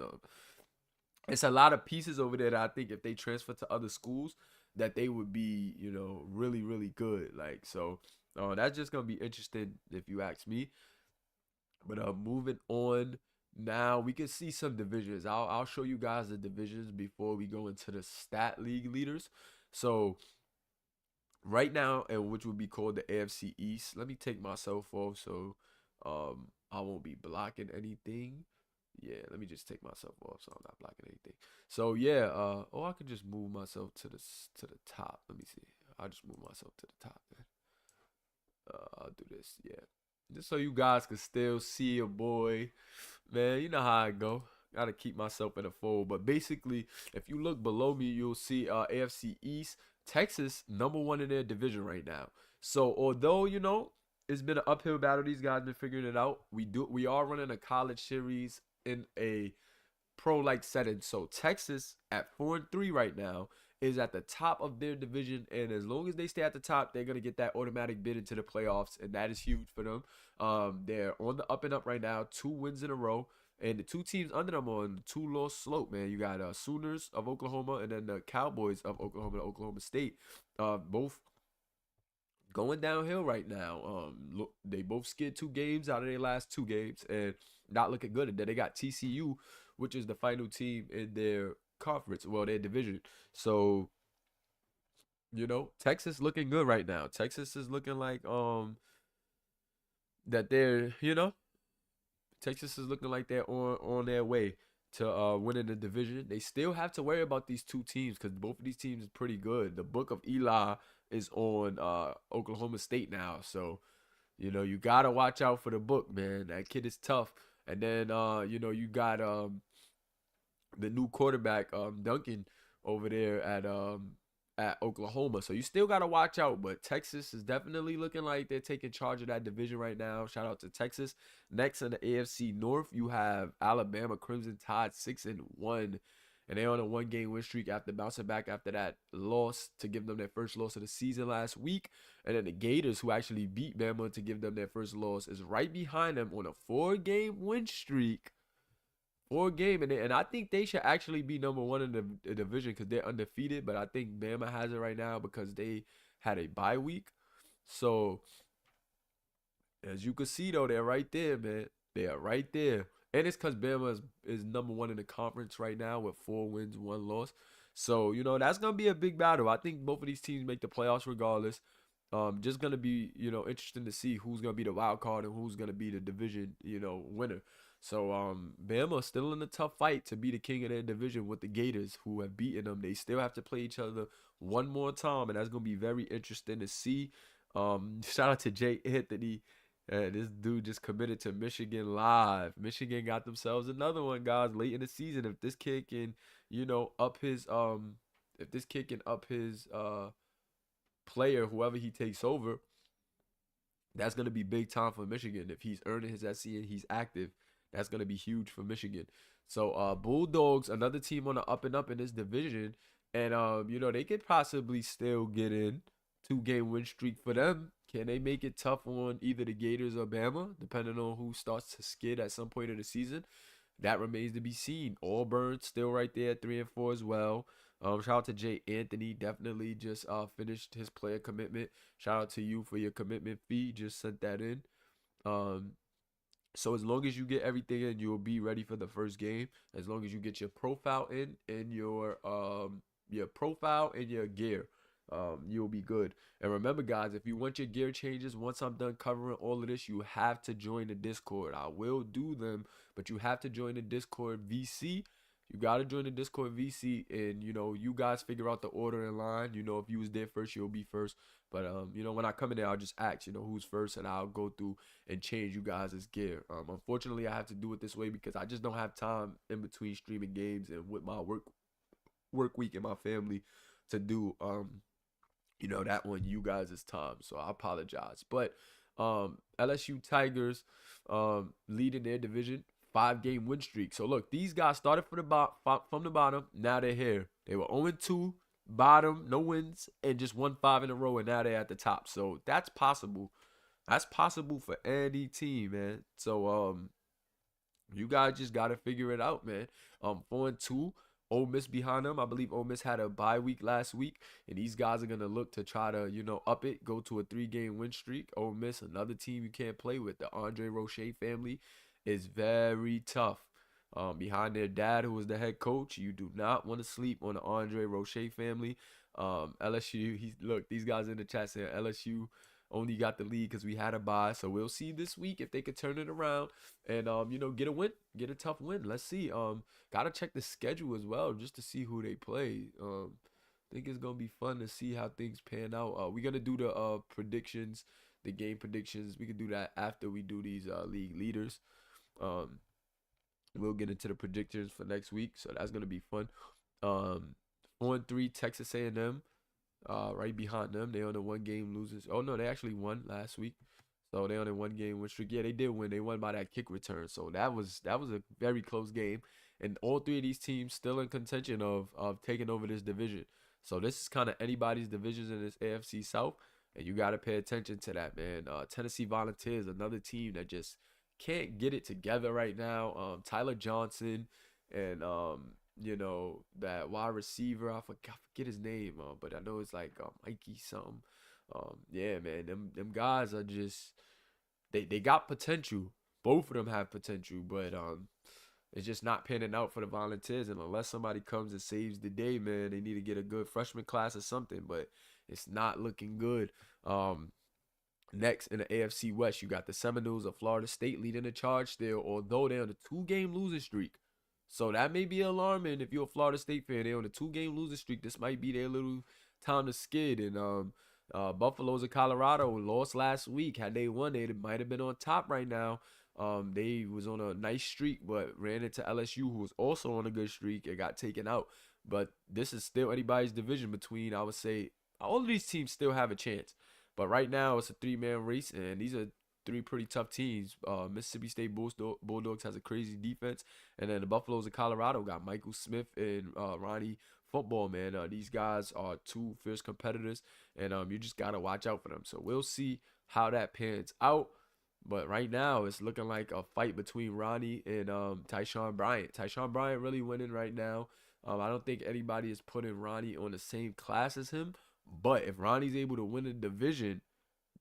it's a lot of pieces over there that I think if they transfer to other schools, that they would be, really, really good. Like so, that's just gonna be interesting if you ask me. But moving on now, we can see some divisions. I'll show you guys the divisions before we go into the stat league leaders. So right now, and which would be called the AFC East. Let me take myself off so I won't be blocking anything. Yeah, let me just take myself off so I'm not blocking anything. So yeah, I could just move myself to the top. Let me see. I'll just move myself to the top, man. I'll do this. Yeah. Just so you guys can still see your boy. Man, you know how I go. Gotta keep myself in the fold. But basically, if you look below me, you'll see AFC East. Texas, number one in their division right now. So although, it's been an uphill battle, these guys been figuring it out. We are running a college series in a pro like setting. So Texas at 4-3 right now is at the top of their division, and as long as they stay at the top, they're gonna get that automatic bid into the playoffs, and that is huge for them. They're on the up and up right now, 2 wins in a row, and the two teams under them on the 2 loss slope. Man, you got Sooners of Oklahoma and then the Cowboys of Oklahoma and Oklahoma State, both going downhill right now. Look, they both skid 2 games out of their last 2 games and not looking good. And then they got TCU, which is the final team in their conference, well, their division. So, Texas looking good right now. Texas is looking like that they're, Texas is looking like they're on their way to winning the division. They still have to worry about these 2 teams because both of these teams is pretty good. The Book of Eli is on Oklahoma State now, so you gotta watch out for the book, man. That kid is tough. And then you got the new quarterback Duncan over there at Oklahoma. So you still got to watch out, but Texas is definitely looking like they're taking charge of that division right now. Shout out to Texas. Next in the AFC North, you have Alabama Crimson Tide 6-1. And they're on a 1 game win streak after bouncing back after that loss to give them their first loss of the season last week. And then the Gators, who actually beat Bama to give them their first loss, is right behind them on a 4 game win streak. 4 game, and I think they should actually be number one in the division because they're undefeated. But I think Bama has it right now because they had a bye week. So as you can see, though, they're right there, man. They are right there, and it's because Bama is number one in the conference right now with 4 wins, 1 loss. So that's gonna be a big battle. I think both of these teams make the playoffs regardless. Just gonna be interesting to see who's gonna be the wild card and who's gonna be the division winner. So Bama still in a tough fight to be the king of their division with the Gators who have beaten them. They still have to play each other one more time, and that's gonna be very interesting to see. Shout out to Jay Anthony. This dude just committed to Michigan Live. Michigan got themselves another one, guys, late in the season. If this kid can, up his if this kid can up his player, whoever he takes over, That's going to be big time for Michigan. If he's earning his SC and he's active, that's going to be huge for Michigan. So Bulldogs, another team on the up and up in this division, and they could possibly still get in. 2-game win streak for them. Can they make it tough on either the Gators or Bama, depending on who starts to skid at some point of the season? That remains to be seen. Auburn still right there at 3-4 as well. Shout out to Jay Anthony. Definitely just finished his player commitment. Shout out to you for your commitment fee. Just sent that in. Um, so as long as you get everything in, you'll be ready for the first game. As long as you get your profile in and your profile and your gear, you'll be good. And remember, guys, if you want your gear changes, once I'm done covering all of this, you have to join the Discord. I will do them, but you have to join the Discord VC. You gotta join the Discord VC, and you guys figure out the order in line. If you was there first, you'll be first. But when I come in there, I'll just ask, who's first, and I'll go through and change you guys' gear. Unfortunately, I have to do it this way because I just don't have time in between streaming games and with my work week and my family to do that one you guys' time. So I apologize. But LSU Tigers leading their division, 5-game win streak. So look, these guys started from the bottom. Now they're here. They were 0-2, bottom, no wins, and just won 5 in a row, and now they're at the top. So that's possible. That's possible for any team, man. So you guys just gotta figure it out, man. 4-2. Ole Miss behind them. I believe Ole Miss had a bye week last week, and these guys are gonna look to try to, up it, go to a 3-game win streak. Ole Miss, another team you can't play with. The Andre Roche family is very tough. Behind their dad, who was the head coach, you do not want to sleep on the Andre Roche family. LSU, look, these guys in the chat saying LSU only got the lead because we had a bye. So we'll see this week if they could turn it around and get a win, get a tough win. Let's see. Gotta check the schedule as well just to see who they play. Think it's gonna be fun to see how things pan out. We're gonna do the predictions, the game predictions. We can do that after we do these league leaders. We'll get into the predictions for next week, so that's gonna be fun. 4-3 Texas A&M. Right behind them. They on a 1-game losers. Oh no, they actually won last week. So they on a 1-game win streak. Yeah, they did win. They won by that kick return. So that was a very close game. And all 3 of these teams still in contention of taking over this division. So this is kind of anybody's divisions in this AFC South. And you gotta pay attention to that, man. Tennessee Volunteers, another team that just can't get it together right now. Tyler Johnson and that wide receiver, I forget his name, but I know it's like Mikey something. Yeah, man, them guys are just they got potential. Both of them have potential, but it's just not panning out for the Volunteers. And unless somebody comes and saves the day, man, they need to get a good freshman class or something. But it's not looking good. Next in the AFC West, you got the Seminoles of Florida State leading the charge still, although they're on a 2-game losing streak. So that may be alarming if you're a Florida State fan. They're on a 2-game losing streak. This might be their little time to skid. And Buffalo's of Colorado lost last week. Had they won, they might have been on top right now. They was on a nice streak, but ran into LSU, who was also on a good streak, and got taken out. But this is still anybody's division between, I would say, all of these teams still have a chance. But right now, it's a 3-man race, and these are 3 pretty tough teams. Mississippi State Bulldogs has a crazy defense. And then the Buffaloes of Colorado got Michael Smith and Ronnie Football, man. These guys are 2 fierce competitors, and you just got to watch out for them. So we'll see how that pans out. But right now, it's looking like a fight between Ronnie and Tyshawn Bryant. Tyshawn Bryant really winning right now. I don't think anybody is putting Ronnie on the same class as him. But if Ronnie's able to win a division,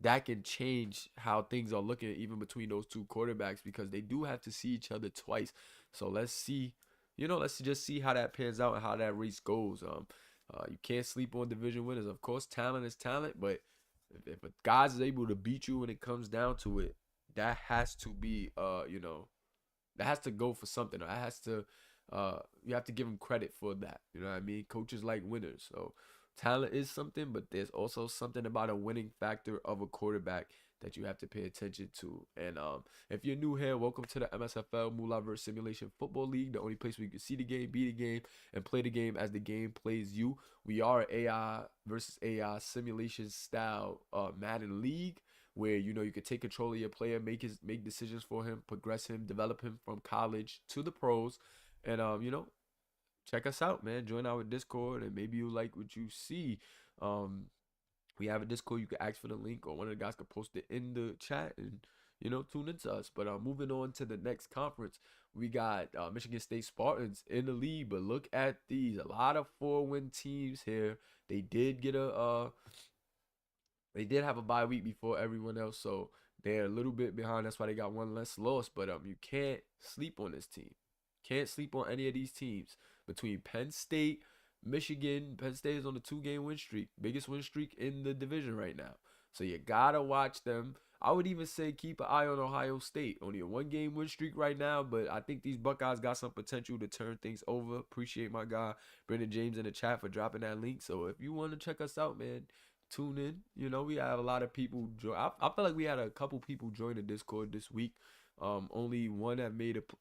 that can change how things are looking even between those 2 quarterbacks, because they do have to see each other twice. So let's see, let's just see how that pans out and how that race goes. You can't sleep on division winners. Of course, talent is talent, but if a guy's is able to beat you when it comes down to it, that has to be, that has to go for something. That has to, you have to give him credit for that. You know what I mean? Coaches like winners. So talent is something, but there's also something about a winning factor of a quarterback that you have to pay attention to. And if you're new here, welcome to the MSFL Moolahverse Simulation Football League, the only place where you can see the game, be the game, and play the game as the game plays you. We are an AI versus AI simulation style Madden League, where you could take control of your player, make decisions for him, progress him, develop him from college to the pros, and check us out, man. Join our Discord, and maybe you like what you see. Um, we have a Discord. You can ask for the link, or one of the guys could post it in the chat, and tune into us. But moving on to the next conference, we got Michigan State Spartans in the lead. But look at these, a lot of 4-win teams here. They did get they did have a bye week before everyone else, so they're a little bit behind. That's why they got one less loss. But you can't sleep on this team. Can't sleep on any of these teams. Between Penn State, Michigan, Penn State is on a 2-game win streak, biggest win streak in the division right now. So you gotta watch them. I would even say keep an eye on Ohio State. Only a 1-game win streak right now, but I think these Buckeyes got some potential to turn things over. Appreciate my guy Brendan James in the chat for dropping that link. So if you want to check us out, man, tune in. We have a lot of people join. I feel like we had a couple people join the Discord this week. Only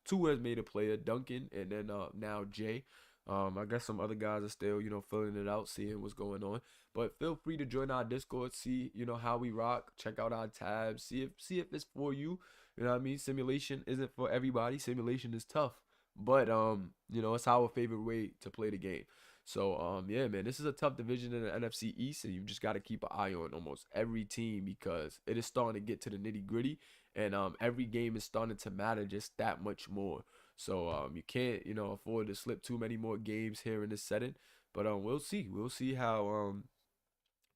two has made a player, Duncan, and then now Jay. I guess some other guys are still, filling it out, seeing what's going on. But feel free to join our Discord, see, how we rock, check out our tabs, see if it's for you. You know what I mean? Simulation isn't for everybody. Simulation is tough. But it's our favorite way to play the game. So yeah, man, this is a tough division in the NFC East, and you just got to keep an eye on almost every team because it is starting to get to the nitty-gritty, and every game is starting to matter just that much more. So you can't afford to slip too many more games here in this setting. But we'll see. We'll see how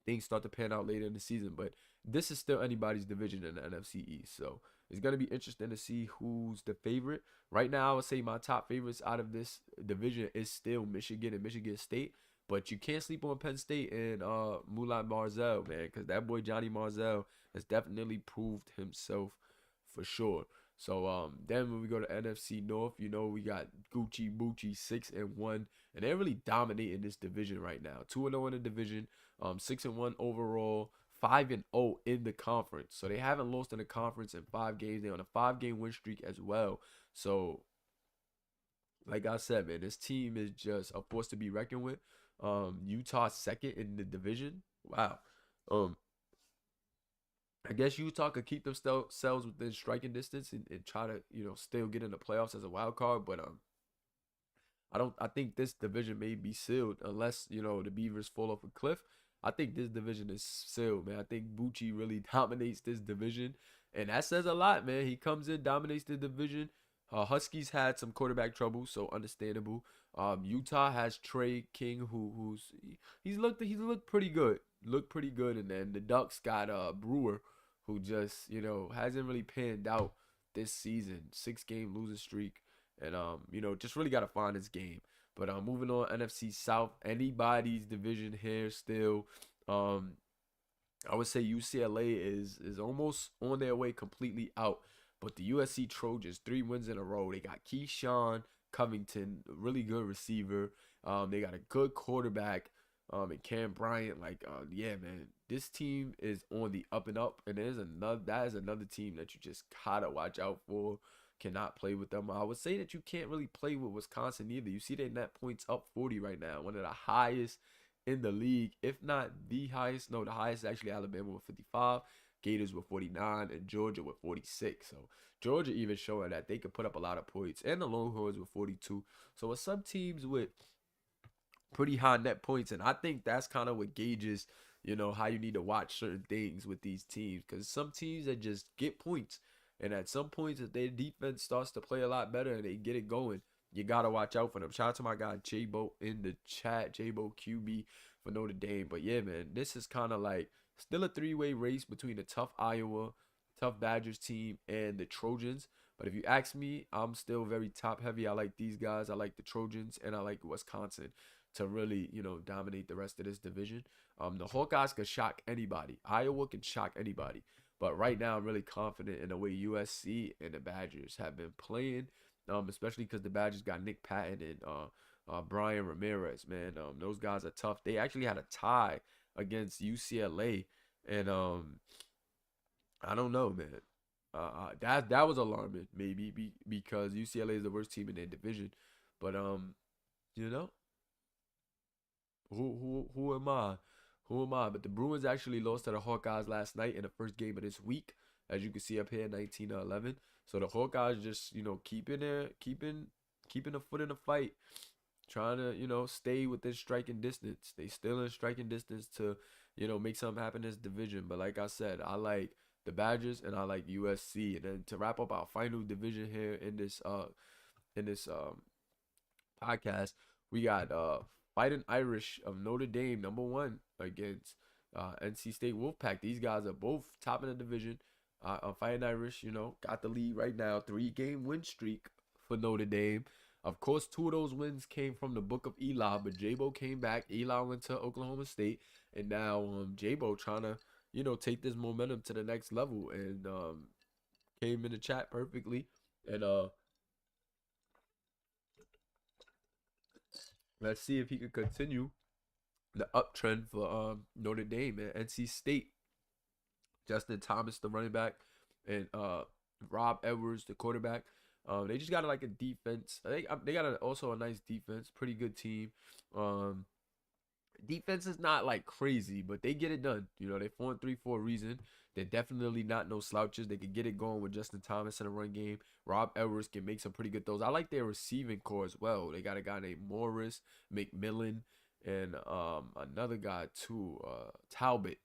things start to pan out later in the season. But this is still anybody's division in the NFC East. So it's going to be interesting to see who's the favorite. Right now, I would say my top favorites out of this division is still Michigan and Michigan State. But you can't sleep on Penn State and Mulan Marzell, man, because that boy Johnny Marzell has definitely proved himself for sure. So then when we go to NFC North, we got Gucci Bucci 6-1, and they're really dominating this division right now. 2-0 in the division, 6-1 overall, 5-0 in the conference. So they haven't lost in the conference in 5 games. They're on a 5-game win streak as well. So like I said, man, this team is just a force to be reckoned with. Utah second in the division. Wow. I guess Utah could keep themselves within striking distance and try to, still get in the playoffs as a wild card. But I think this division may be sealed unless, the Beavers fall off a cliff. I think this division is sealed, man. I think Bucci really dominates this division. And that says a lot, man. He comes in, dominates the division. Huskies had some quarterback trouble, so understandable. Utah has Trey King, he's looked pretty good. Looked pretty good, and then the Ducks got Brewer, who just hasn't really panned out this season. 6-game losing streak, and just really gotta find his game. But moving on, NFC South, anybody's division here still. I would say UCLA is almost on their way completely out. But the USC Trojans, 3 wins in a row. They got Keyshawn Covington, a really good receiver. They got a good quarterback. And Cam Bryant, yeah, man, this team is on the up and up. And that is another team that you just gotta watch out for. Cannot play with them. I would say that you can't really play with Wisconsin either. You see their net points up 40 right now, one of the highest in the league, if not the highest. No, the highest is actually Alabama with 55. Gators with 49, and Georgia with 46. So Georgia even showing that they could put up a lot of points, and the Longhorns with 42. So with some teams with pretty high net points, and I think that's kind of what gauges, how you need to watch certain things with these teams, because some teams that just get points, and at some points if their defense starts to play a lot better and they get it going, you gotta watch out for them. Shout out to my guy J-Bo in the chat, J-Bo QB for Notre Dame. But yeah, man, this is kind of like still a 3-way race between the tough Iowa, tough Badgers team, and the Trojans. But if you ask me, I'm still very top heavy. I like these guys. I like the Trojans, and I like Wisconsin to really, dominate the rest of this division. The Hawkeyes could shock anybody. Iowa can shock anybody. But right now, I'm really confident in the way USC and the Badgers have been playing, especially because the Badgers got Nick Patton and Brian Ramirez, man. Those guys are tough. They actually had a tie against UCLA, and I don't know, man. That was alarming, maybe because UCLA is the worst team in their division. But you know, who am I? Who am I? But the Bruins actually lost to the Hawkeyes last night in the first game of this week, as you can see up here, 19-11. So the Hawkeyes just, keeping a foot in the fight, trying to, stay within striking distance. They still in striking distance to, make something happen in this division. But like I said, I like the Badgers and I like USC. And then to wrap up our final division here in this podcast, we got Fighting Irish of Notre Dame, #1 against NC State Wolfpack. These guys are both top in the division. Fighting Irish, got the lead right now. 3-game win streak for Notre Dame. Of course, 2 of those wins came from the Book of Eli, but J-Bo came back. Eli went to Oklahoma State, and now J-Bo trying to, take this momentum to the next level, and came in the chat perfectly. And let's see if he can continue the uptrend for Notre Dame and NC State. Justin Thomas, the running back, and Rob Edwards, the quarterback. They just got like a defense. They got also a nice defense, pretty good team. Defense is not like crazy, but they get it done. They 4-3 for a reason. They're definitely not no slouches. They can get it going with Justin Thomas in the run game. Rob Edwards can make some pretty good throws. I like their receiving core as well. They got a guy named Morris, McMillan, and another guy too, Talbot.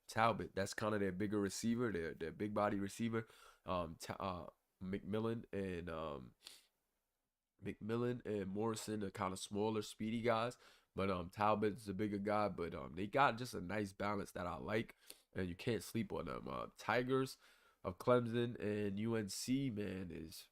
That's kind of their bigger receiver, their big body receiver. McMillan and Morrison are kind of smaller, speedy guys. But Talbot's the bigger guy. But they got just a nice balance that I like, and you can't sleep on them. Tigers of Clemson and UNC, man, is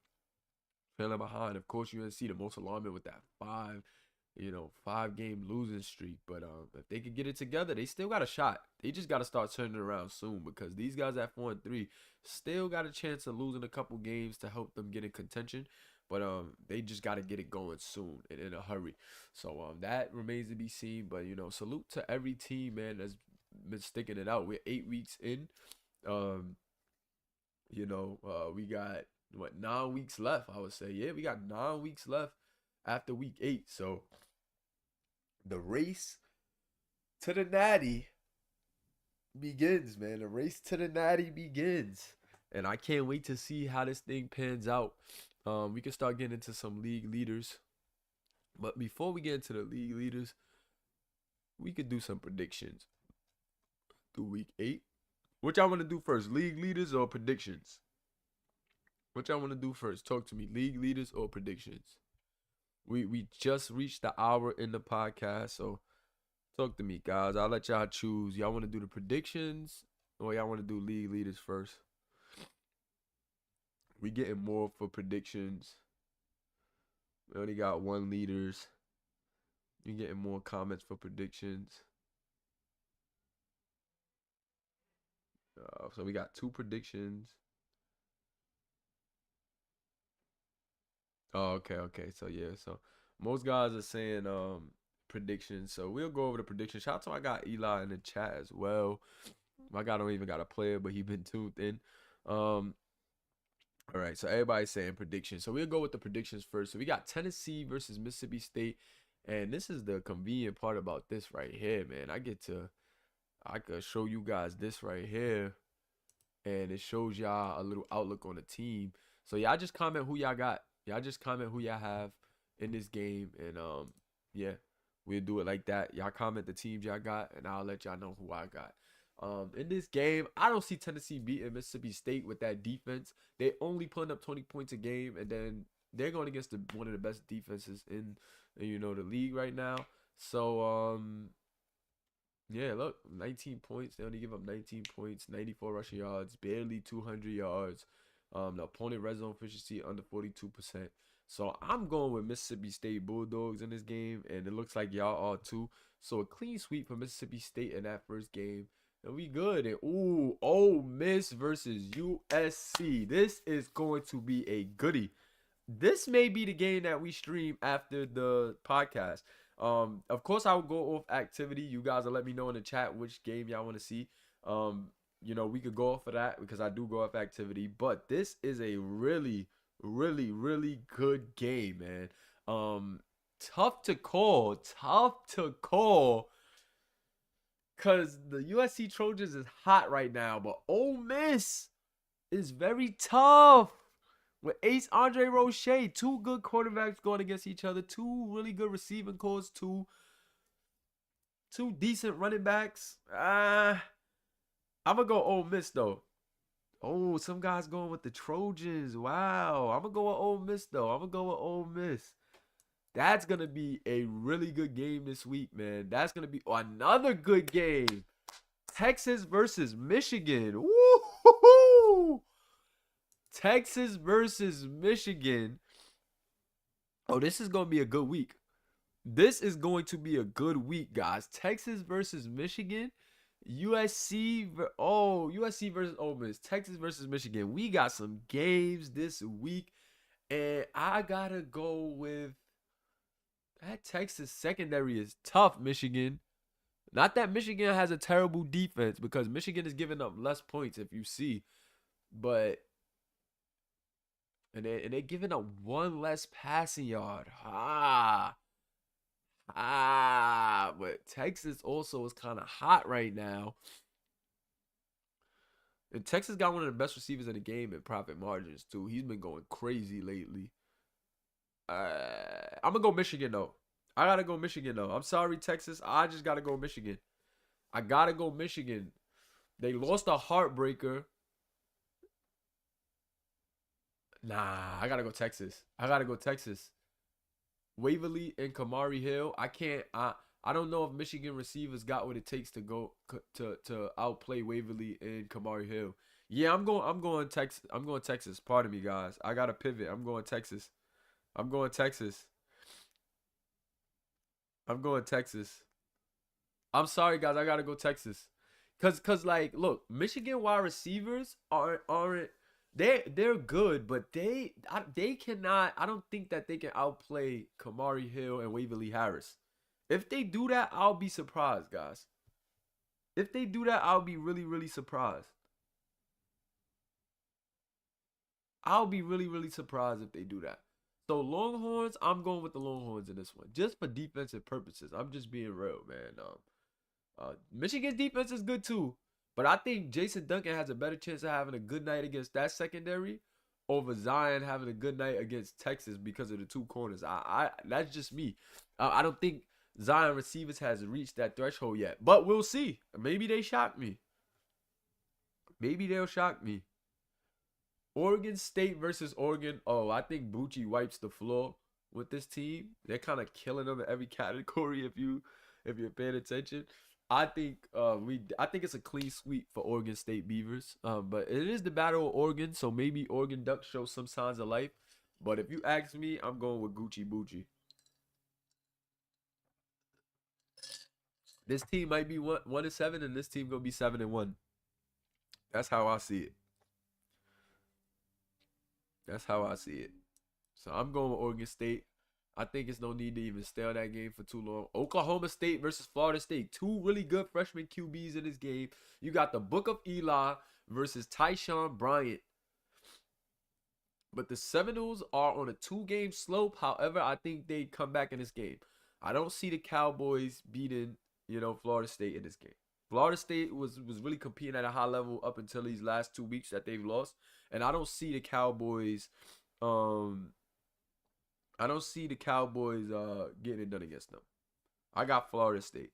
trailing behind. Of course, UNC the most alarming with that 5-game losing streak. But if they could get it together, they still got a shot. They just got to start turning around soon, because these guys at 4-3 still got a chance of losing a couple games to help them get in contention. But they just got to get it going soon and in a hurry. So that remains to be seen. But salute to every team, man, that's been sticking it out. We're 8 weeks in. We got 9 weeks left, I would say. Yeah, we got 9 weeks left after week 8. So the race to the natty begins, man. The race to the natty begins. And I can't wait to see how this thing pans out. We can start getting into some league leaders. But before we get into the league leaders, we could do some predictions through week 8. What y'all want to do first? League leaders or predictions? What y'all want to do first? Talk to me. League leaders or predictions? We just reached the hour in the podcast, so talk to me, guys. I'll let y'all choose. Y'all want to do the predictions or y'all want to do league leaders first? We getting more for predictions. We only got 1 leaders. You getting more comments for predictions. So we got 2 predictions. Oh, okay. So yeah, so most guys are saying predictions. So we'll go over the predictions. Shout out to, I got Eli in the chat as well. My guy don't even got a player, but he been tuned in. All right, so everybody's saying predictions. So we'll go with the predictions first. So we got Tennessee versus Mississippi State. And this is the convenient part about this right here, man. I could show you guys this right here. And it shows y'all a little outlook on the team. So y'all just comment who y'all got. Y'all just comment who y'all have in this game. And yeah, we'll do it like that. Y'all comment the teams y'all got, and I'll let y'all know who I got. In this game, I don't see Tennessee beating Mississippi State with that defense. They only putting up 20 points a game, and then they're going against one of the best defenses in the league right now. So yeah, look, 19 points. They only give up 19 points, 94 rushing yards, barely 200 yards. The opponent red zone efficiency under 42%. So I'm going with Mississippi State Bulldogs in this game, and it looks like y'all are too. So a clean sweep for Mississippi State in that first game. And we good. And Ole Miss versus USC. This is going to be a goodie. This may be the game that we stream after the podcast. Of course, I will go off activity. You guys will let me know in the chat which game y'all want to see. We could go off of that because I do go off activity. But this is a really, really, really good game, man. Tough to call. Cause the USC Trojans is hot right now, but Ole Miss is very tough. With Ace Andre Roche, two good quarterbacks going against each other, two really good receiving cores, two decent running backs. I'm gonna go Ole Miss though. Oh, some guys going with the Trojans. Wow. I'm gonna go with Ole Miss though. I'm gonna go with Ole Miss. That's gonna be a really good game this week, man. That's gonna be another good game. Texas versus Michigan. Woo! Texas versus Michigan. Oh, this is going to be a good week. This is going to be a good week, guys. Texas versus Michigan. USC. USC versus Ole Miss. Texas versus Michigan. We got some games this week. And I got to go with that Texas secondary is tough, Michigan. Not that Michigan has a terrible defense, because Michigan is giving up less points if you see. But and they're giving up one less passing yard. But Texas also is kind of hot right now. And Texas got one of the best receivers in the game in profit margins too. He's been going crazy lately. I'm gonna go Michigan though. I gotta go Michigan though. I'm sorry, Texas. I just gotta go Michigan. I gotta go Michigan. They lost a heartbreaker. Nah, I gotta go Texas. I gotta go Texas. Waverly and Kamari Hill. I don't know if Michigan receivers got what it takes to go to outplay Waverly and Kamari Hill. Yeah, I'm going Texas. I'm going Texas. Pardon me, guys. I gotta pivot. I'm going Texas. I'm going Texas. I'm going Texas. I'm sorry, guys. I gotta go Texas. Cause like, look, Michigan wide receivers aren't they're good, but they cannot. I don't think that they can outplay Kamari Hill and Waverly Harris. If they do that, I'll be surprised, guys. If they do that, I'll be really, really surprised. I'll be really, really surprised if they do that. So Longhorns, I'm going with the Longhorns in this one, just for defensive purposes. I'm just being real, man. Michigan's defense is good too, but I think Jason Duncan has a better chance of having a good night against that secondary over Zion having a good night against Texas because of the two corners. I that's just me. I don't think Zion receivers has reached that threshold yet, but we'll see. Maybe they shock me. Maybe they'll shock me. Oregon State versus Oregon. Oh, I think Bucci wipes the floor with this team. They're kind of killing them in every category if you're paying attention. I think it's a clean sweep for Oregon State Beavers. But it is the Battle of Oregon, so maybe Oregon Ducks show some signs of life. But if you ask me, I'm going with Gucci Bucci. This team might be 1-7, and this team gonna be 7-1. That's how I see it. That's how I see it. So I'm going with Oregon State. I think it's no need to even stay on that game for too long. Oklahoma State versus Florida State. Two really good freshman QBs in this game. You got the Book of Eli versus Tyshawn Bryant. But the Seminoles are on a 2-game slope. However, I think they come back in this game. I don't see the Cowboys beating, Florida State in this game. Florida State was really competing at a high level up until these last 2 weeks that they've lost. And I don't see the Cowboys getting it done against them. I got Florida State.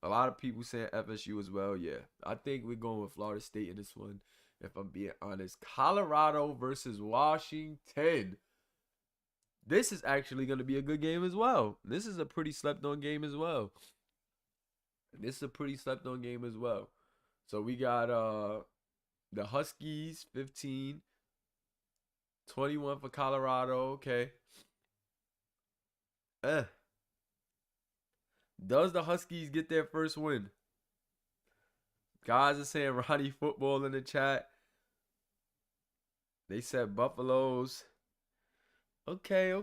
A lot of people saying FSU as well. Yeah, I think we're going with Florida State in this one, if I'm being honest. Colorado versus Washington. This is actually going to be a good game as well. This is a pretty slept-on game as well. So we got the Huskies, 15. 21 for Colorado. Okay. Does the Huskies get their first win? Guys are saying Ronnie Football in the chat. They said Buffaloes. Okay.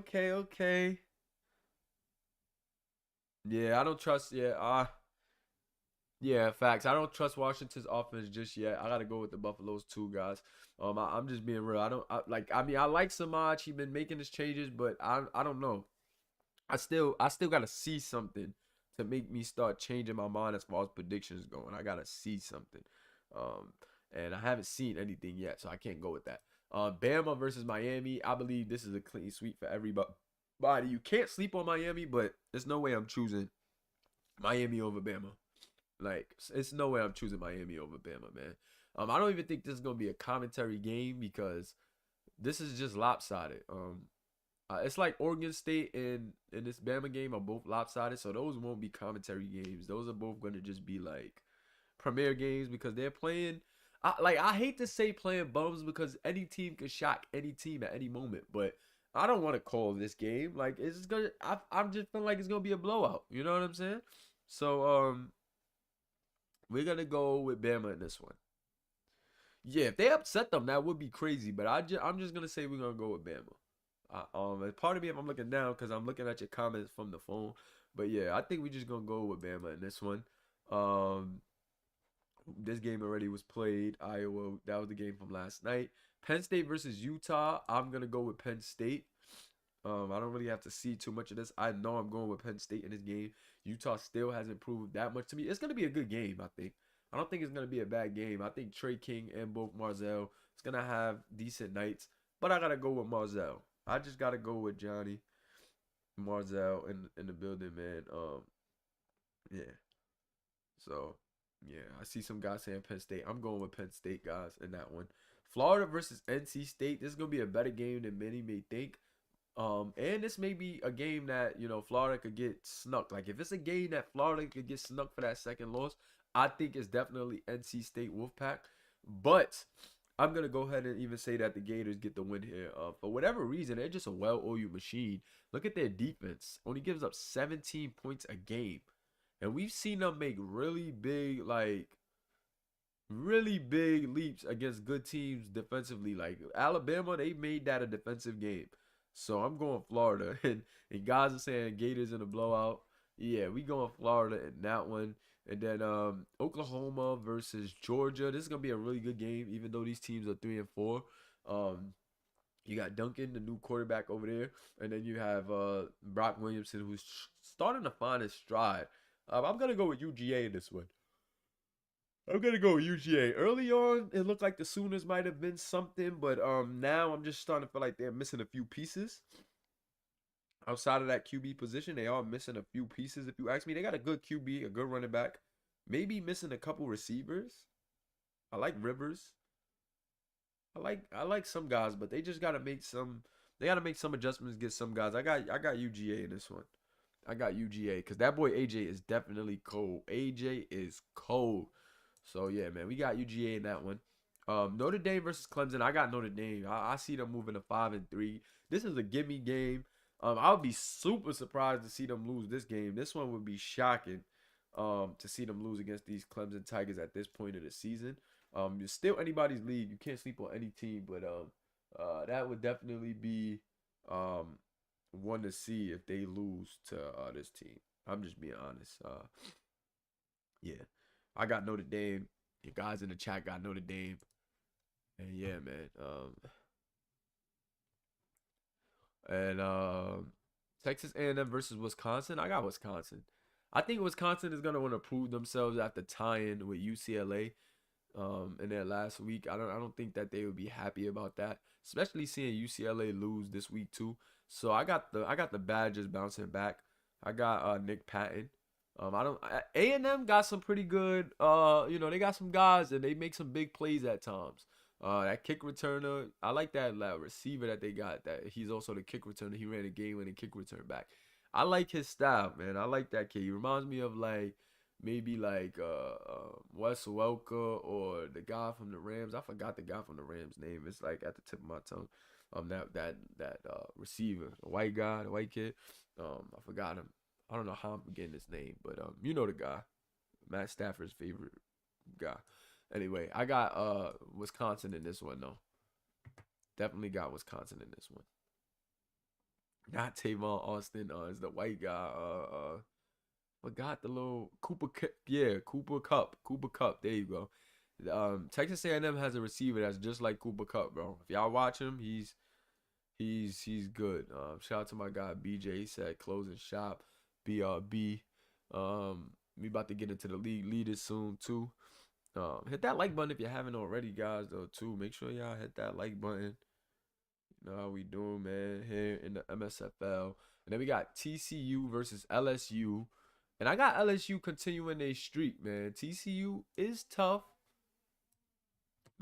Yeah, I don't trust. Yeah, facts. I don't trust Washington's offense just yet. I gotta go with the Buffaloes too, guys. I'm just being real. I like Samaj. He's been making his changes, but I don't know. I still gotta see something to make me start changing my mind as far as predictions going. I gotta see something, um, and I haven't seen anything yet, so I can't go with that. Bama versus Miami. I believe this is a clean sweep for everybody. You can't sleep on Miami, but there's no way I'm choosing Miami over Bama. Like, it's no way I'm choosing Miami over Bama, man. I don't even think this is gonna be a commentary game because this is just lopsided. It's like Oregon State and this Bama game are both lopsided, so those won't be commentary games. Those are both gonna just be like premier games because they're playing. I hate to say playing bums because any team can shock any team at any moment, but I don't want to call this game like it's gonna. I'm just feeling like it's gonna be a blowout. You know what I'm saying? So we're gonna go with Bama in this one. Yeah, if they upset them, that would be crazy. But I'm just gonna say we're gonna go with Bama. And part of me if I'm looking down because I'm looking at your comments from the phone. But yeah, I think we just gonna go with Bama in this one. Um, this game already was played. Iowa, that was the game from last night. Penn State versus Utah. I'm gonna go with Penn State. I don't really have to see too much of this. I know I'm going with Penn State in this game. Utah still hasn't proved that much to me. It's gonna be a good game, I think. I don't think it's gonna be a bad game. I think Trey King and both Marzell is gonna have decent nights, but I gotta go with Marzell. I just gotta go with Johnny Marzell in the building, man. Yeah. So yeah, I see some guys saying Penn State. I'm going with Penn State guys in that one. Florida versus NC State. This is gonna be a better game than many may think. And this may be a game that Florida could get snuck. Like if it's a game that Florida could get snuck for that second loss, I think it's definitely NC State Wolfpack. But I'm gonna go ahead and even say that the Gators get the win here. For whatever reason, they're just a well-oiled machine. Look at their defense; only gives up 17 points a game, and we've seen them make really big leaps against good teams defensively. Like Alabama, they made that a defensive game. So I'm going Florida. And guys are saying Gators in a blowout. Yeah, we going Florida in that one. And then Oklahoma versus Georgia. This is gonna be a really good game, even though these teams are 3-4. You got Duncan, the new quarterback over there, and then you have Brock Williamson, who's starting to find his stride. I'm gonna go with UGA in this one. I'm gonna go with UGA. Early on, it looked like the Sooners might have been something, but now I'm just starting to feel like they're missing a few pieces. Outside of that QB position, they are missing a few pieces. If you ask me, they got a good QB, a good running back, maybe missing a couple receivers. I like Rivers. I like some guys, but they just gotta make some. They gotta make some adjustments. Get some guys. I got UGA in this one. I got UGA because that boy AJ is definitely cold. AJ is cold. So yeah, man, we got UGA in that one. Notre Dame versus Clemson. I got Notre Dame. I see them moving to 5-3. This is a gimme game. I would be super surprised to see them lose this game. This one would be shocking. To see them lose against these Clemson Tigers at this point of the season. It's still anybody's league. You can't sleep on any team, but that would definitely be one to see if they lose to this team. I'm just being honest. Yeah, I got Notre Dame. You guys in the chat got Notre Dame, and yeah, man. Texas A&M versus Wisconsin. I got Wisconsin. I think Wisconsin is gonna want to prove themselves after tying with UCLA in their last week. I don't think that they would be happy about that, especially seeing UCLA lose this week too. So I got the Badgers bouncing back. I got Nick Patton. I don't A&M got some pretty good they got some guys and they make some big plays at times. That kick returner, I like that receiver that they got. That he's also the kick returner. He ran a game-winning kick return back. I like his style, man. I like that kid. He reminds me of maybe Wes Welker or the guy from the Rams. I forgot the guy from the Rams' name. It's like at the tip of my tongue. That receiver, the white guy, the white kid. I forgot him. I don't know how I'm forgetting his name, but you know the guy, Matt Stafford's favorite guy. Anyway, I got Wisconsin in this one though. Definitely got Wisconsin in this one. Not Tavon Austin. Is the white guy. Forgot the little Cooper. Yeah, Cooper Cup. Cooper Cup. There you go. Texas A&M has a receiver that's just like Cooper Cup, bro. If y'all watch him, he's good. Shout out to my guy BJ. He said closing shop. BRB. We about to get into the league leaders soon too. Hit that like button if you haven't already, guys. Though too, make sure y'all hit that like button. You know how we doing, man, here in the MSFL. And then we got TCU versus LSU. And I got LSU continuing their streak, man. TCU is tough.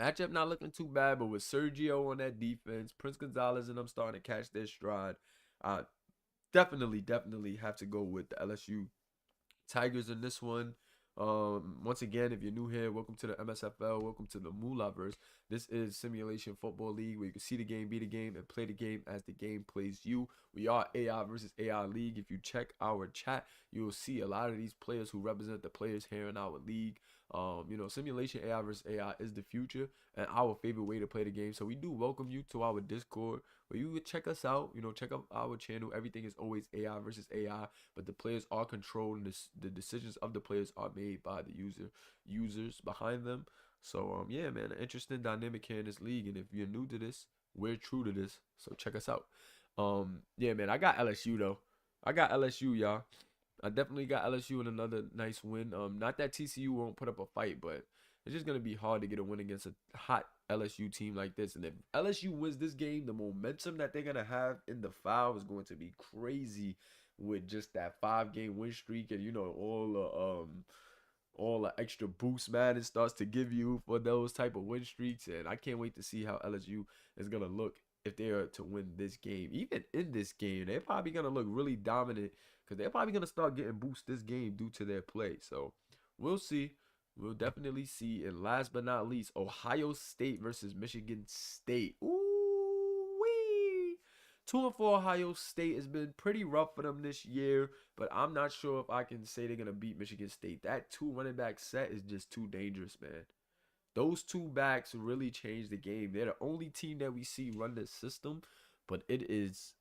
Matchup not looking too bad, but with Sergio on that defense, Prince Gonzalez and them starting to catch their stride, I definitely have to go with the LSU Tigers in this one. Once again, if you're new here, welcome to the MSFL, welcome to the Moolahverse. This is Simulation Football League where you can see the game, be the game, and play the game as the game plays you. We are AI versus AI League. If you check our chat, you will see a lot of these players who represent the players here in our league. Simulation AI versus AI is the future and our favorite way to play the game. So we do welcome you to our Discord where you would check us out. Check out our channel. Everything is always AI versus AI, but the players are controlled and the decisions of the players are made by the users behind them. So yeah, man, an interesting dynamic here in this league. And if you're new to this, we're true to this. So check us out. Yeah, man, I got LSU though. I got LSU, y'all. I definitely got LSU in another nice win. Not that TCU won't put up a fight, but it's just gonna be hard to get a win against a hot LSU team like this. And if LSU wins this game, the momentum that they're gonna have in the foul is going to be crazy with just that 5-game win streak and all the extra boost Madden starts to give you for those type of win streaks. And I can't wait to see how LSU is gonna look if they are to win this game. Even in this game, they're probably gonna look really dominant because they're probably gonna start getting boost this game due to their play. So we'll see. We'll definitely see. And last but not least, Ohio State versus Michigan State. Ooh wee! 2-4 Ohio State has been pretty rough for them this year, but I'm not sure if I can say they're gonna beat Michigan State. That 2 running back set is just too dangerous, man. Those 2 backs really changed the game. They're the only team that we see run this system, but it is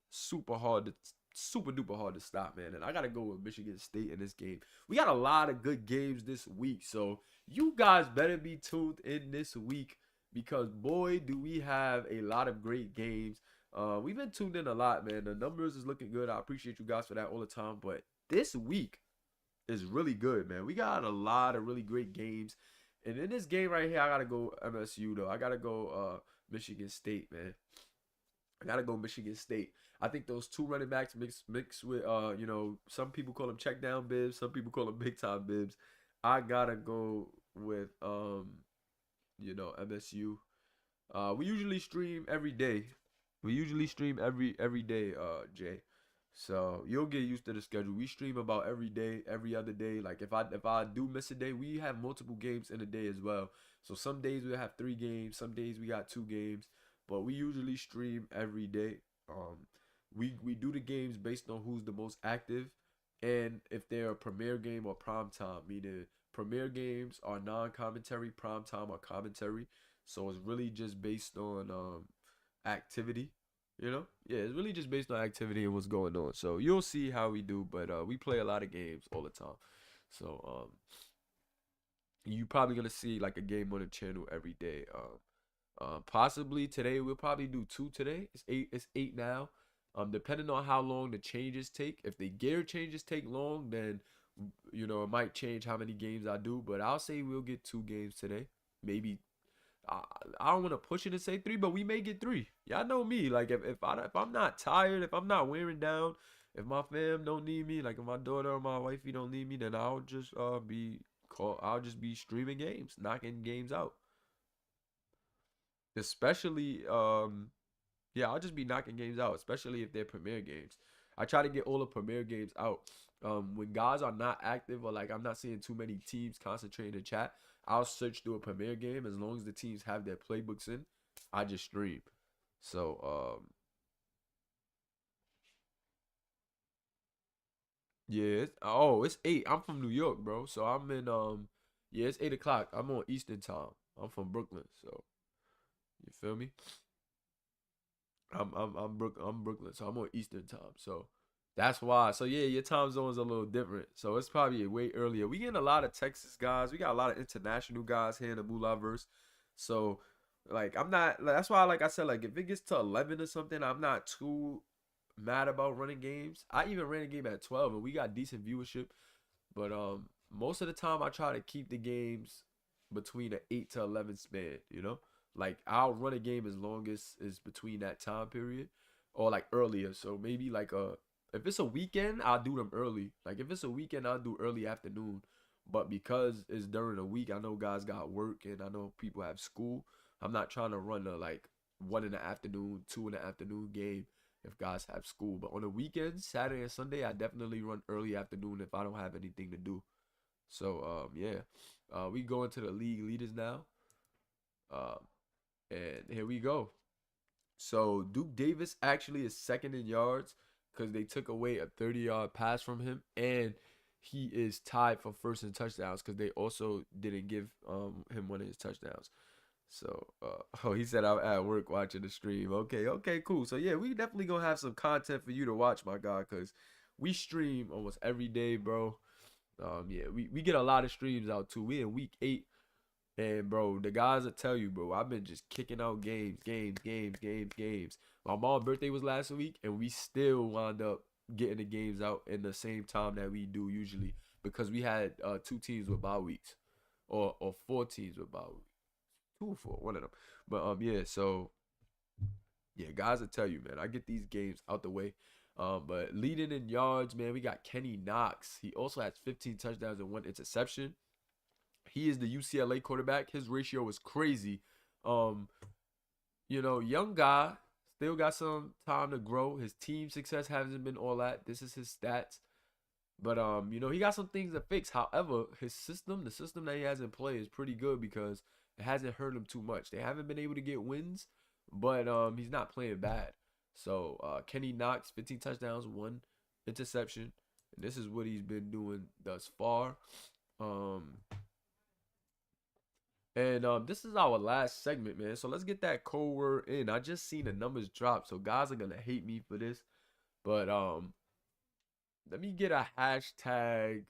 super duper hard to stop, man. And I gotta go with Michigan State in this game. We got a lot of good games this week, so you guys better be tuned in this week because boy, do we have a lot of great games. We've been tuned in a lot, man. The numbers is looking good. I appreciate you guys for that all the time, but this week is really good, man. We got a lot of really great games. And in this game right here, I gotta go MSU though. I gotta go Michigan State, man. I gotta go Michigan State. I think those 2 running backs mixed with some people call them check down bibs, some people call them big time bibs. I gotta go with MSU. We usually stream every day. We usually stream every day, Jay. So you'll get used to the schedule. We stream about every day, every other day. Like if I do miss a day, we have multiple games in a day as well. So some days we have 3 games, some days we got 2 games, but we usually stream every day. We do the games based on who's the most active, and if they're a premiere game or prime time. Meaning premiere games are non-commentary, prime time are commentary. So it's really just based on activity. Yeah, it's really just based on activity and what's going on. So you'll see how we do, but we play a lot of games all the time. So you probably gonna see like a game on the channel every day. Possibly today we'll probably do 2 today. It's 8 now. Depending on how long the changes take. If the gear changes take long, then it might change how many games I do. But I'll say we'll get 2 games today. Maybe I don't want to push it and say 3, but we may get 3. Y'all know me. Like if I'm not tired, if I'm not wearing down, if my fam don't need me, like if my daughter or my wifey don't need me, then I'll just be streaming games, knocking games out. Especially yeah, I'll just be knocking games out, especially if they're premiere games. I try to get all the premiere games out. When guys are not active or like I'm not seeing too many teams concentrating in chat, I'll search through a premiere game. As long as the teams have their playbooks in, I just stream. So yeah, it's 8. I'm from New York, bro. So I'm in yeah, it's 8 o'clock. I'm on Eastern time. I'm from Brooklyn, so you feel me? I'm Brooklyn, so I'm on Eastern time. So that's why. So yeah, your time zone's a little different. So it's probably way earlier. We getting a lot of Texas guys. We got a lot of international guys here in the Moolahverse. So like I'm not. That's why, like I said, like if it gets to 11 or something, I'm not too mad about running games. I even ran a game at 12, and we got decent viewership. But most of the time I try to keep the games between an 8 to 11 span, you know? Like I'll run a game as long as is between that time period or like earlier. So maybe like if it's a weekend, I'll do them early. Like if it's a weekend, I'll do early afternoon. But because it's during the week, I know guys got work and I know people have school. I'm not trying to run a like 1 in the afternoon, 2 in the afternoon game if guys have school. But on the weekends, Saturday and Sunday, I definitely run early afternoon if I don't have anything to do. So yeah, we go into the league leaders now, uh, and here we go. So Duke Davis actually is second in yards because they took away a 30-yard pass from him, and he is tied for first in touchdowns because they also didn't give him one of his touchdowns. So, oh, he said I'm at work watching the stream. Okay, okay, cool. So yeah, we definitely gonna have some content for you to watch, my guy, cause we stream almost every day, bro. Yeah, we get a lot of streams out too. We in week 8, and bro, the guys will tell you, bro. I've been just kicking out games. My mom's birthday was last week, and we still wound up getting the games out in the same time that we do usually because we had 2 teams with bye weeks, or 4 teams with bye weeks. 2 or 4, one of them. But yeah. So yeah, guys, will tell you, man. I get these games out the way. But leading in yards, man, we got Kenny Knox. He also has 15 touchdowns and 1 interception. He is the UCLA quarterback. His ratio is crazy. Um, young guy, still got some time to grow. His team success hasn't been all that. This is his stats. But he got some things to fix. However, the system that he has in play is pretty good because it hasn't hurt him too much. They haven't been able to get wins, but he's not playing bad. So Kenny Knox, 15 touchdowns, 1 interception, and this is what he's been doing thus far. Um, and this is our last segment, man. So let's get that code word in. I just seen the numbers drop, so guys are gonna hate me for this, but let me get a hashtag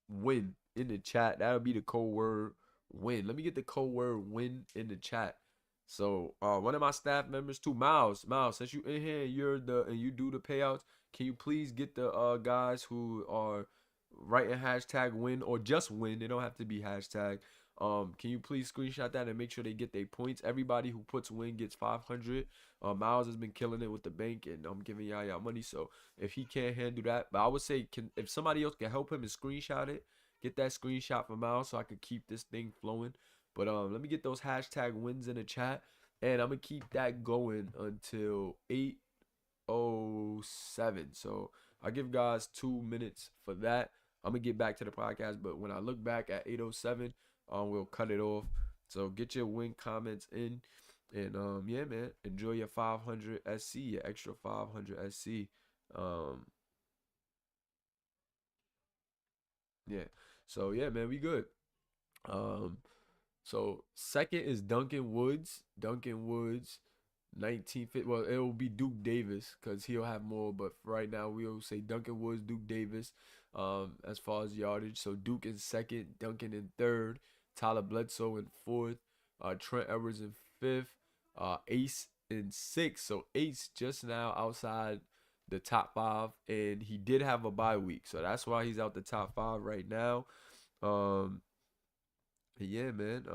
win in the chat. That'll be the code word win. Let me get the code word win in the chat. So one of my staff members too, Miles, since you in here and you do the payouts, can you please get the guys who are writing hashtag win or just win? They don't have to be hashtag. Can you please screenshot that and make sure they get their points? Everybody who puts win gets 500. Miles has been killing it with the bank, and I'm giving y'all money. So if he can't handle that, but I would say, if somebody else can help him and screenshot it, get that screenshot for Miles so I can keep this thing flowing. But let me get those hashtag wins in the chat, and I'm gonna keep that going until 8:07. So I'll give guys 2 minutes for that. I'm gonna get back to the podcast, but when I look back at 8:07, we'll cut it off. So get your win comments in, and yeah, man, enjoy your 500 SC, your extra 500 SC. Yeah. So yeah, man, we good. Um, so second is Duncan Woods. 19th. Well, it will be Duke Davis because he'll have more. But right now, we'll say Duncan Woods, Duke Davis. As far as yardage, so Duke in second, Duncan in third, Tyler Bledsoe in fourth, Trent Edwards in fifth, Ace in sixth. So Ace just now outside the top 5, and he did have a bye week, so that's why he's out the top 5 right now. Um, yeah, man.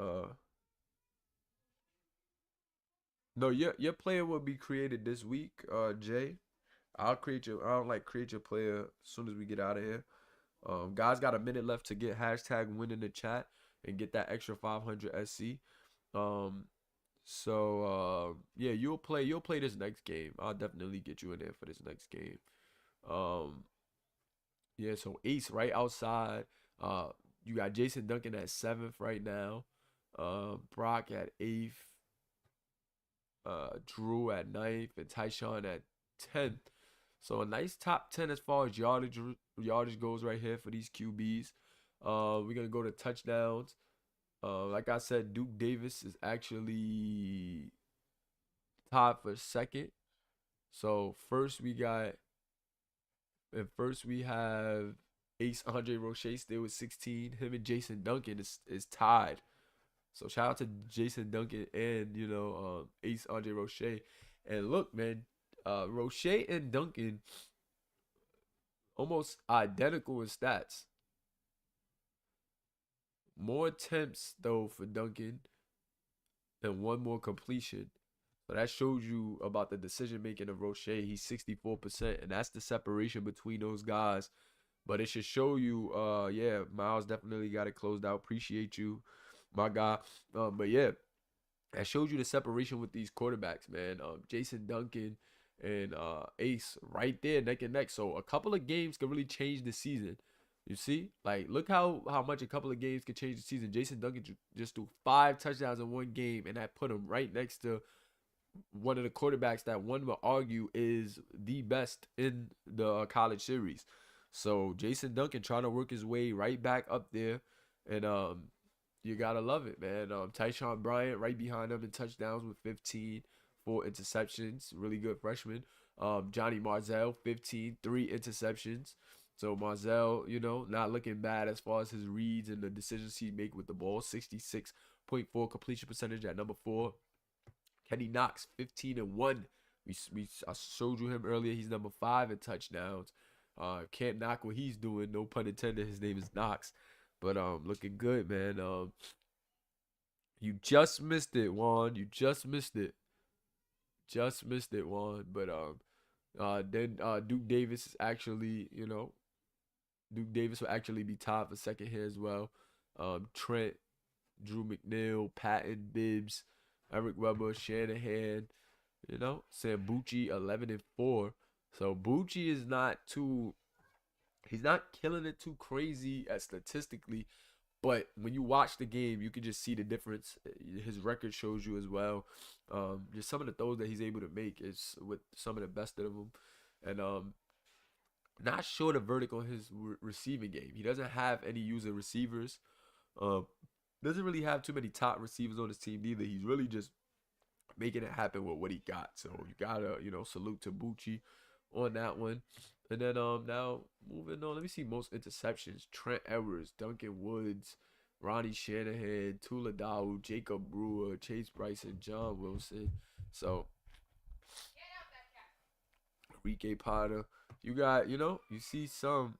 No, your player will be created this week, Jay. I'll like create your player as soon as we get out of here. Guys got a minute left to get hashtag win in the chat and get that extra 500 SC. Um, so yeah, you'll play this next game. I'll definitely get you in there for this next game. Um, yeah, so Ace right outside. You got Jason Duncan at 7th right now. Brock at 8th. Drew at 9th, and Tyshawn at 10th. So a nice top 10 as far as yardage goes right here for these QBs. We're gonna go to touchdowns. Like I said, Duke Davis is actually tied for second. So first we have Ace Andre Roche still with 16. Him and Jason Duncan is tied. So shout out to Jason Duncan and Ace Andre Roche. And look, man, Roche and Duncan almost identical in stats. More attempts though for Duncan and one more completion. So that shows you about the decision making of Roche. He's 64%, and that's the separation between those guys. But it should show you, yeah, Miles definitely got it closed out. Appreciate you, my guy. But yeah, that shows you the separation with these quarterbacks, man. Jason Duncan and Ace right there, neck and neck. So a couple of games can really change the season. You see, like look how much a couple of games can change the season. Jason Duncan just threw 5 touchdowns in one game, and that put him right next to one of the quarterbacks that one would argue is the best in the college series. So Jason Duncan trying to work his way right back up there, and you gotta love it, man. Tyshawn Bryant right behind him in touchdowns with 15, 4 interceptions, really good freshman. Johnny Manziel 15, 3 interceptions. So Manziel, not looking bad as far as his reads and the decisions he make with the ball. 66.4 completion percentage at number 4. Kenny Knox, 15-1. I showed you him earlier. He's number 5 in touchdowns. Can't knock what he's doing. No pun intended. His name is Knox. But looking good, man. You just missed it, Juan. You just missed it. Just missed it, Juan. But then Duke Davis is actually, Duke Davis will actually be tied for second here as well. Trent, Drew McNeil, Patton, Bibbs, Eric Weber, Shanahan, Sambucci 11-4. So Bucci is not too, he's not killing it too crazy at statistically, but when you watch the game, you can just see the difference. His record shows you as well. Just some of the throws that he's able to make is with some of the best of them, and not sure the verdict on his receiving game. He doesn't have any user receivers. Um, doesn't really have too many top receivers on his team either. He's really just making it happen with what he got. So you gotta, salute to Bucci on that one. And then now moving on, let me see most interceptions. Trent Edwards, Duncan Woods, Ronnie Shanahan, Tula Dow, Jacob Brewer, Chase Bryson, John Wilson. So Enrique Potter. You got, you see some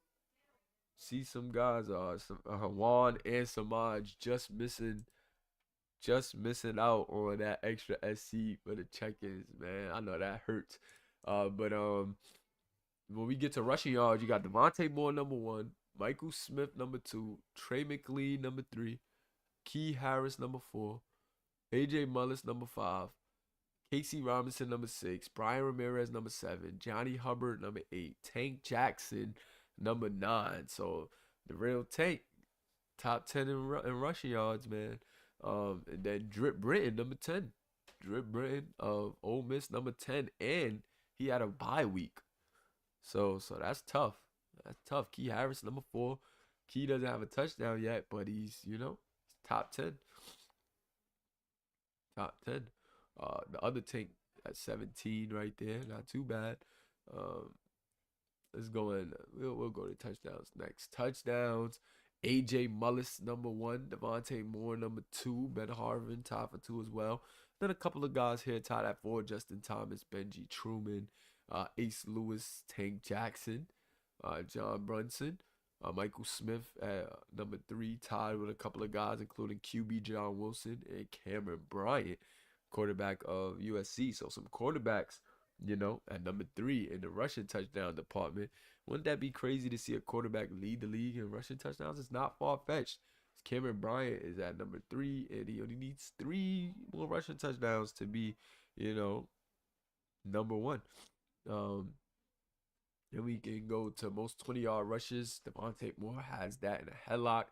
guys Juan and Samaj just missing out on that extra SC for the check-ins, man. I know that hurts. But when we get to rushing yards, you got Devontae Moore number 1, Michael Smith number 2, Trey McLean number 3, Key Harris number 4, AJ Mullis number 5, Casey Robinson number 6, Brian Ramirez number 7, Johnny Hubbard number 8, Tank Jackson number 9. So the real Tank, top 10 in rushing yards, man. And then Drip Britton number 10, Drip Britton of Ole Miss number 10, and he had a bye week. So that's tough. That's tough. Key Harris number 4. Key doesn't have a touchdown yet, but he's top 10. Top 10. The other Tank at 17 right there. Not too bad. Let's go in. We'll go to touchdowns next. Touchdowns. AJ Mullis number 1, Devontae Moore number 2, Ben Harvin tied for 2 as well. Then a couple of guys here tied at 4: Justin Thomas, Benji Truman, Ace Lewis, Tank Jackson, John Brunson, Michael Smith at number 3, tied with a couple of guys including QB John Wilson and Cameron Bryant, quarterback of USC. So some quarterbacks, at number 3 in the rushing touchdown department. Wouldn't that be crazy to see a quarterback lead the league in rushing touchdowns? It's not far-fetched. Cameron Bryant is at number 3, and he only needs 3 more rushing touchdowns to be, number 1. Then we can go to most 20-yard rushes. Devontae Moore has that in a headlock,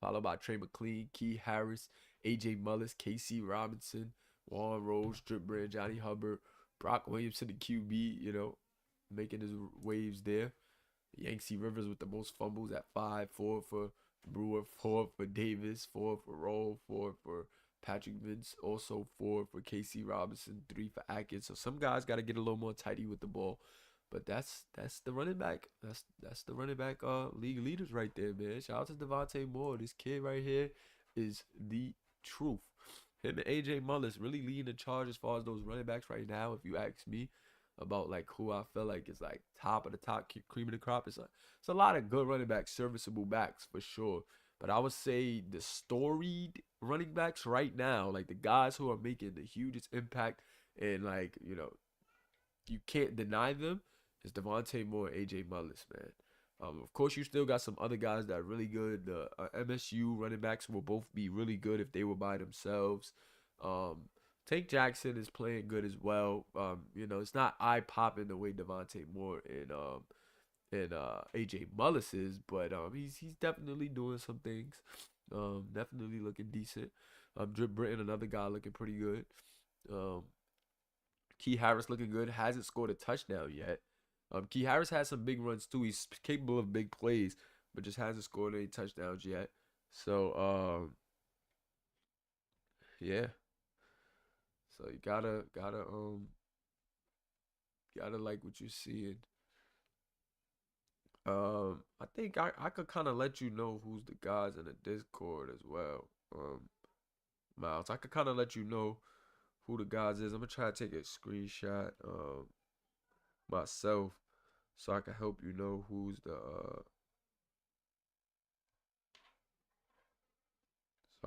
followed by Trey McLean, Key Harris, AJ Mullis, KC Robinson, Juan Rose, Drip Brand, Johnny Hubbard, Brock Williamson, the QB, making his waves there. Yancey Rivers with the most fumbles at 5, 4 for Brewer, 4 for Davis, 4 for Roll, 4 for Patrick Vince, also 4 for KC Robinson, 3 for Atkins. So some guys got to get a little more tidy with the ball. But that's the running back. That's the running back league leaders right there, man. Shout out to Devontae Moore. This kid right here is the truth. Him and AJ Mullis really leading the charge as far as those running backs right now, if you ask me. about like who I feel like is like top of the top, cream of the crop. It's a lot of good running backs, serviceable backs for sure. But I would say the storied running backs right now, like the guys who are making the hugest impact and like, you can't deny them, is Devontae Moore and AJ Mullis, man. Of course, you still got some other guys that are really good. The MSU running backs will both be really good if they were by themselves. Um, Tank Jackson is playing good as well. It's not eye popping the way Devontae Moore and AJ Mullis is, but he's definitely doing some things. Definitely looking decent. Drip Britton, another guy looking pretty good. Um, Key Harris looking good. Hasn't scored a touchdown yet. Key Harris has some big runs too. He's capable of big plays, but just hasn't scored any touchdowns yet. So yeah. So you gotta like what you're seeing. I think I could kind of let you know who's the guys in the Discord as well. Miles, I could kind of let you know who the guys is. I'm gonna try to take a screenshot myself so I can help you know who's so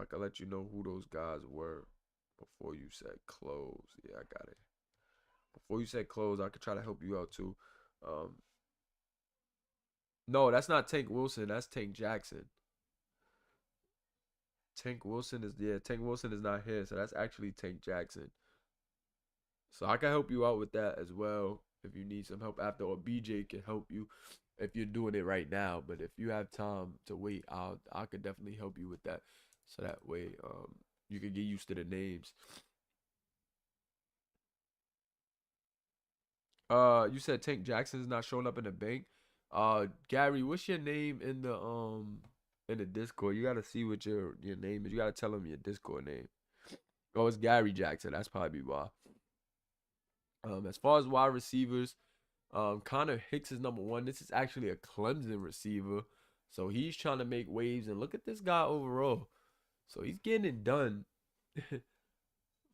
I can let you know who those guys were before you said close. Yeah, I got it. Before you said close, I could try to help you out too. Um, no, that's not Tank Wilson. That's Tank Jackson. Tank Wilson is not here, so that's actually Tank Jackson. So I can help you out with that as well if you need some help after, or BJ can help you if you're doing it right now. But if you have time to wait, I could definitely help you with that. So that way, you can get used to the names. You said Tank Jackson's not showing up in the bank. Gary, what's your name in the Discord? You gotta see what your name is. You gotta tell him your Discord name. Oh, it's Gary Jackson. That's probably why. As far as wide receivers, Connor Hicks is number one. This is actually a Clemson receiver, so he's trying to make waves. And look at this guy overall. So he's getting it done.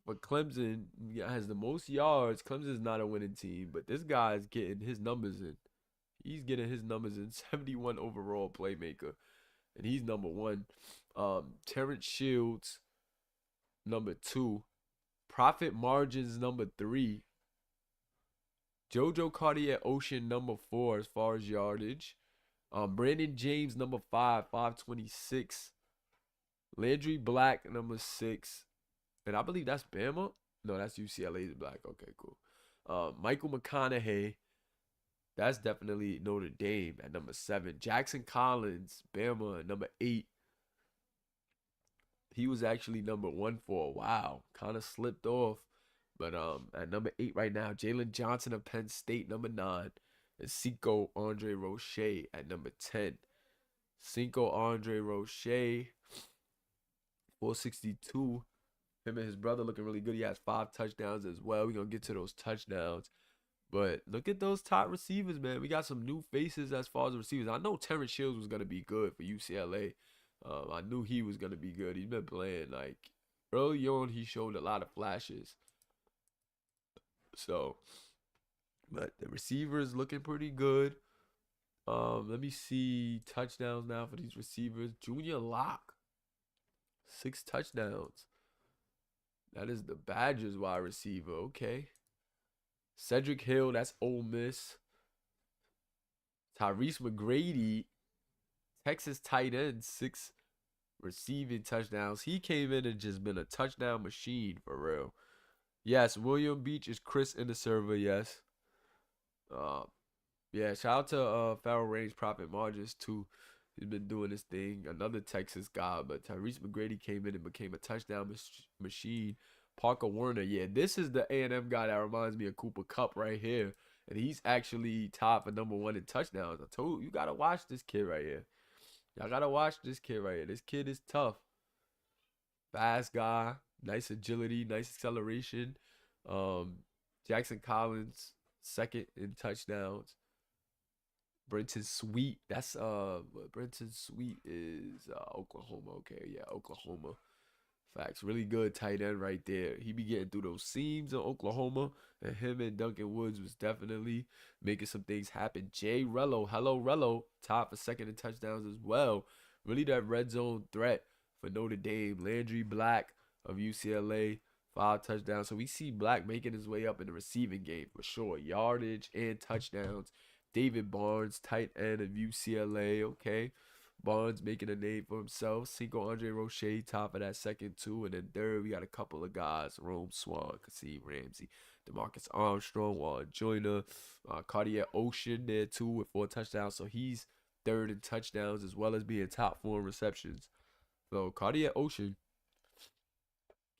But Clemson has the most yards. Clemson's not a winning team, but this guy's getting his numbers in. He's getting his numbers in. 71 overall playmaker, and he's number one. Terrence Shields, number two. Profit Margins, number three. JoJo Cartier Ocean, number four as far as yardage. Brandon James, number five, 526. Landry Black, number six. And I believe that's Bama. No, that's UCLA's Black. Okay, cool. Michael McConaughey. That's definitely Notre Dame at number seven. Jackson Collins, Bama at number eight. He was actually number one for a while. Kind of slipped off. But at number eight right now, Jalen Johnson of Penn State, number nine. And Cinco Andre Roche at number 10. Cinco Andre Roche, 462. Him and his brother looking really good. He has 5 touchdowns as well. We're going to get to those touchdowns. But look at those top receivers, man. We got some new faces as far as receivers. I know Terrence Shields was going to be good for UCLA. I knew he was going to be good. He's been playing, like, early on, he showed a lot of flashes. So, but the receivers looking pretty good. Let me see touchdowns now for these receivers. Junior Locke, 6 touchdowns. That is the Badgers wide receiver. Okay. Cedric Hill, that's Ole Miss. Tyrese McGrady, Texas tight end, 6 receiving touchdowns. He came in and just been a touchdown machine for real. Yes, William Beach is Chris in the server. Yes. Yeah, shout out to Farrell Range Profit Margins too. He's been doing this thing. Another Texas guy, but Tyrese McGrady came in and became a touchdown machine. Parker Warner, yeah, this is the A&M guy that reminds me of Cooper Kupp right here. And he's actually top for number one in touchdowns. I told you, you got to watch this kid right here. Y'all got to watch this kid right here. This kid is tough. Fast guy, nice agility, nice acceleration. Jackson Collins, second in touchdowns. Brenton Sweet, Brenton Sweet is Oklahoma. Okay, yeah, Oklahoma. Facts. Really good tight end right there. He be getting through those seams in Oklahoma, and him and Duncan Woods was definitely making some things happen. Jay Rello, hello Rello, top for second in touchdowns as well. Really that red zone threat for Notre Dame. Landry Black of UCLA, 5 touchdowns. So we see Black making his way up in the receiving game for sure. Yardage and touchdowns. David Barnes, tight end of UCLA. Okay. Barnes making a name for himself. Cinco Andre Roche, top of that second, too. And then third, we got a couple of guys. Rome Swan, Kasim Ramsey, Demarcus Armstrong, Warren Joyner, Cartier Ocean there, too, with 4 touchdowns. So he's third in touchdowns as well as being top 4 in receptions. So Cartier Ocean,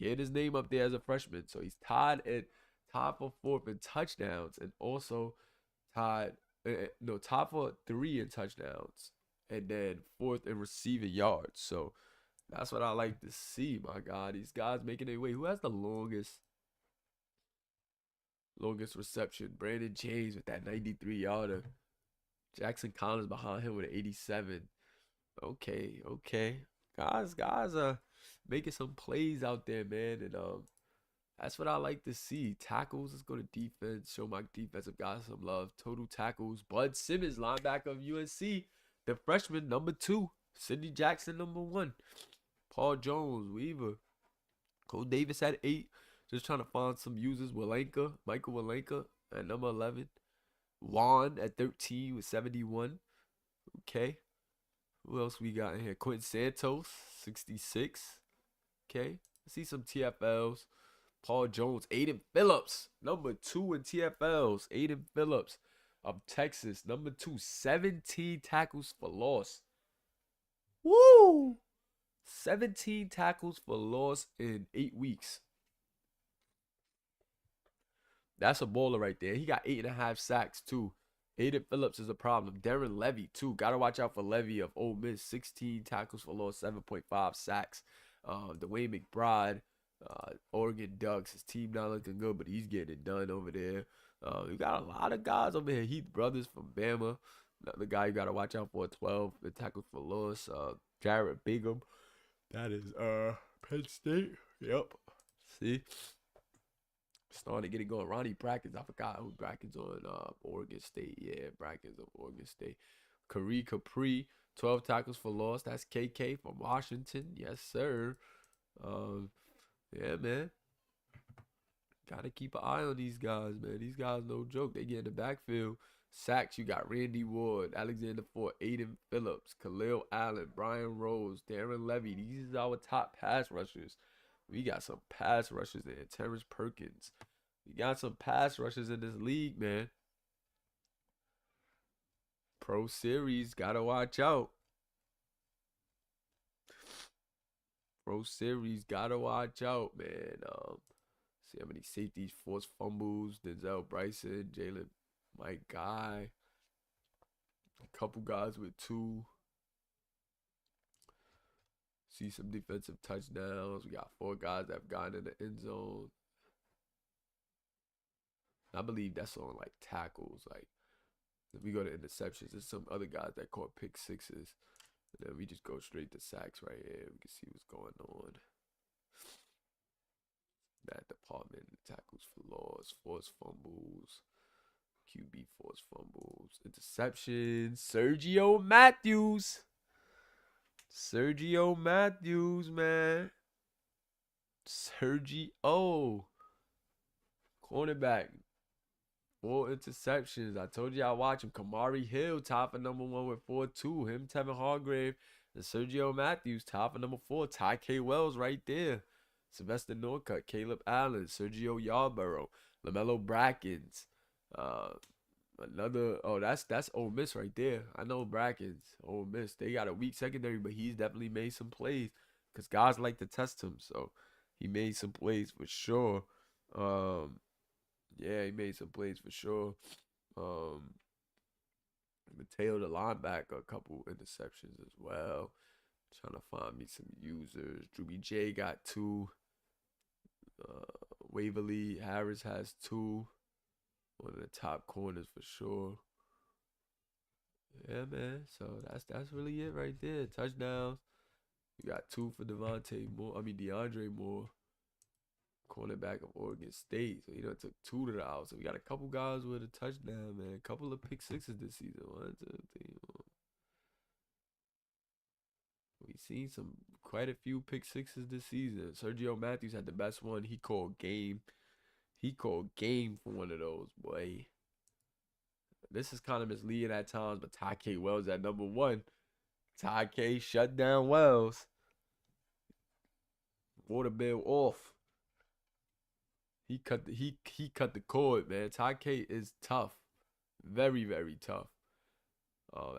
get his name up there as a freshman. So he's tied for fourth in touchdowns and also tied, top for 3 in touchdowns and then fourth in receiving yards. So that's what I like to see, my God. These guys making their way. Who has the longest reception? Brandon James with that 93-yarder. Jackson Collins behind him with an 87. Okay. Guys are making some plays out there, man. And that's what I like to see. Tackles, let's go to defense. Show my defensive guys some love. Total tackles. Bud Simmons, linebacker of UNC. The freshman, number 2. Sidney Jackson, number 1. Paul Jones, Weaver. Cole Davis at 8. Just trying to find some users. Michael Walenka at number 11. Juan at 13 with 71. Okay. Who else we got in here? Quentin Santos, 66. Okay. Let's see some TFLs. Paul Jones, Aiden Phillips, number 2 in TFLs. Aiden Phillips of Texas, number 2, 17 tackles for loss. Woo! 17 tackles for loss in 8 weeks. That's a baller right there. He got 8.5 sacks too. Aiden Phillips is a problem. Darren Levy too. Gotta watch out for Levy of Ole Miss. 16 tackles for loss, 7.5 sacks. Dwayne McBride, Oregon Ducks. His team not looking good, but he's getting it done over there. We got a lot of guys over here. Heath Brothers from Bama. Another guy you gotta watch out for. 12 tackles for loss. Jared Bingham. That is Penn State. Yep. See? Starting to get it going. Ronnie Brackens. I forgot who Brackens on Oregon State. Yeah, Brackens of Oregon State. Kari Capri. 12 tackles for loss. That's KK from Washington. Yes, sir. Yeah, man. Gotta keep an eye on these guys, man. These guys no joke. They get in the backfield. Sacks, you got Randy Ward, Alexander Ford, Aiden Phillips, Khalil Allen, Brian Rose, Darren Levy. These are our top pass rushers. We got some pass rushers there. Terrence Perkins. We got some pass rushers in this league, man. Pro Series, gotta watch out. Pro Series, gotta watch out, man. See how many safeties, forced fumbles, Denzel Bryson, Jalen, Mike Guy. A couple guys with 2. See some defensive touchdowns. We got 4 guys that have gotten in the end zone. I believe that's on like tackles. Like if we go to interceptions, there's some other guys that caught pick sixes. And then we just go straight to sacks right here. We can see what's going on. That department, tackles for loss, forced fumbles, QB forced fumbles, interceptions. Sergio Matthews, man. Sergio. Cornerback. 4 interceptions. I told you I watch him. Kamari Hill, top for number 1 with 4-2. Him, Tevin Hargrave, and Sergio Matthews, top for number 4. Ty K. Wells right there. Sylvester Norcutt, Caleb Allen, Sergio Yarborough, LaMelo Brackens. That's Ole Miss right there. I know Brackens, Ole Miss. They got a weak secondary, but he's definitely made some plays because guys like to test him. So he made some plays for sure. Yeah, he made some plays for sure. Mateo the linebacker, a couple interceptions as well. Trying to find me some users. Drewby J got 2. Waverly Harris has 2. One of the top corners for sure. Yeah, man. So that's really it right there. Touchdowns. We got 2 for DeAndre Moore, cornerback of Oregon State. So he done took 2 to the house. So we got a couple guys with a touchdown, man. A couple of pick sixes this season. 1, 2, 3, 4. We seen quite a few pick sixes this season. Sergio Matthews had the best one. He called game. He called game for one of those, boy. This is kind of misleading at times, but Ty K. Wells at number 1. Ty K shut down Wells. Water bill off. He cut the cord, man. Ty K is tough. Very, very tough.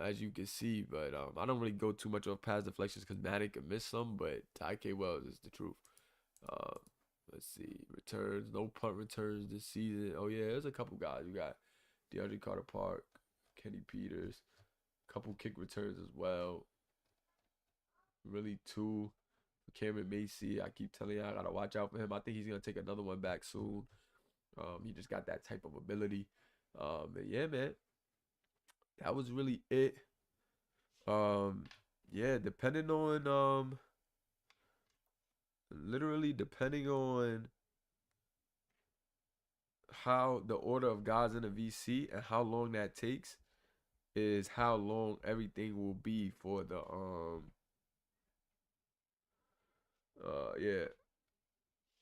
As you can see, but I don't really go too much off pass deflections because Madden can miss some, but Ty K. Wells is the truth. Let's see. Returns. No punt returns this season. Oh, yeah. There's a couple guys. You got DeAndre Carter Park, Kenny Peters. Couple kick returns as well. Really 2. Cameron Macy. I keep telling you, I got to watch out for him. I think he's going to take another one back soon. He just got that type of ability. And yeah, man. That was really it. Yeah, depending on literally depending on how the order of guys in the VC and how long that takes is how long everything will be for the yeah.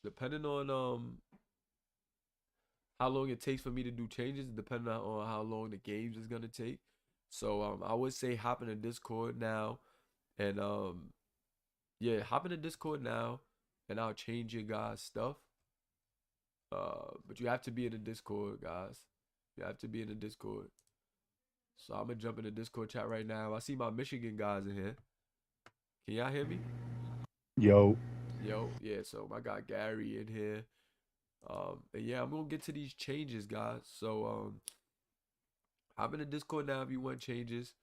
Depending on how long it takes for me to do changes, depending on how long the games is gonna take. So I would say hop in the Discord now and yeah, hop in the Discord now and I'll change your guys' stuff. But you have to be in the Discord, guys. You have to be in the Discord. So I'm gonna jump in the Discord chat right now. I see my Michigan guys in here. Can y'all hear me? Yo. Yo, yeah. So I got Gary in here. And yeah, I'm gonna get to these changes, guys. So hop in the Discord now if you want changes.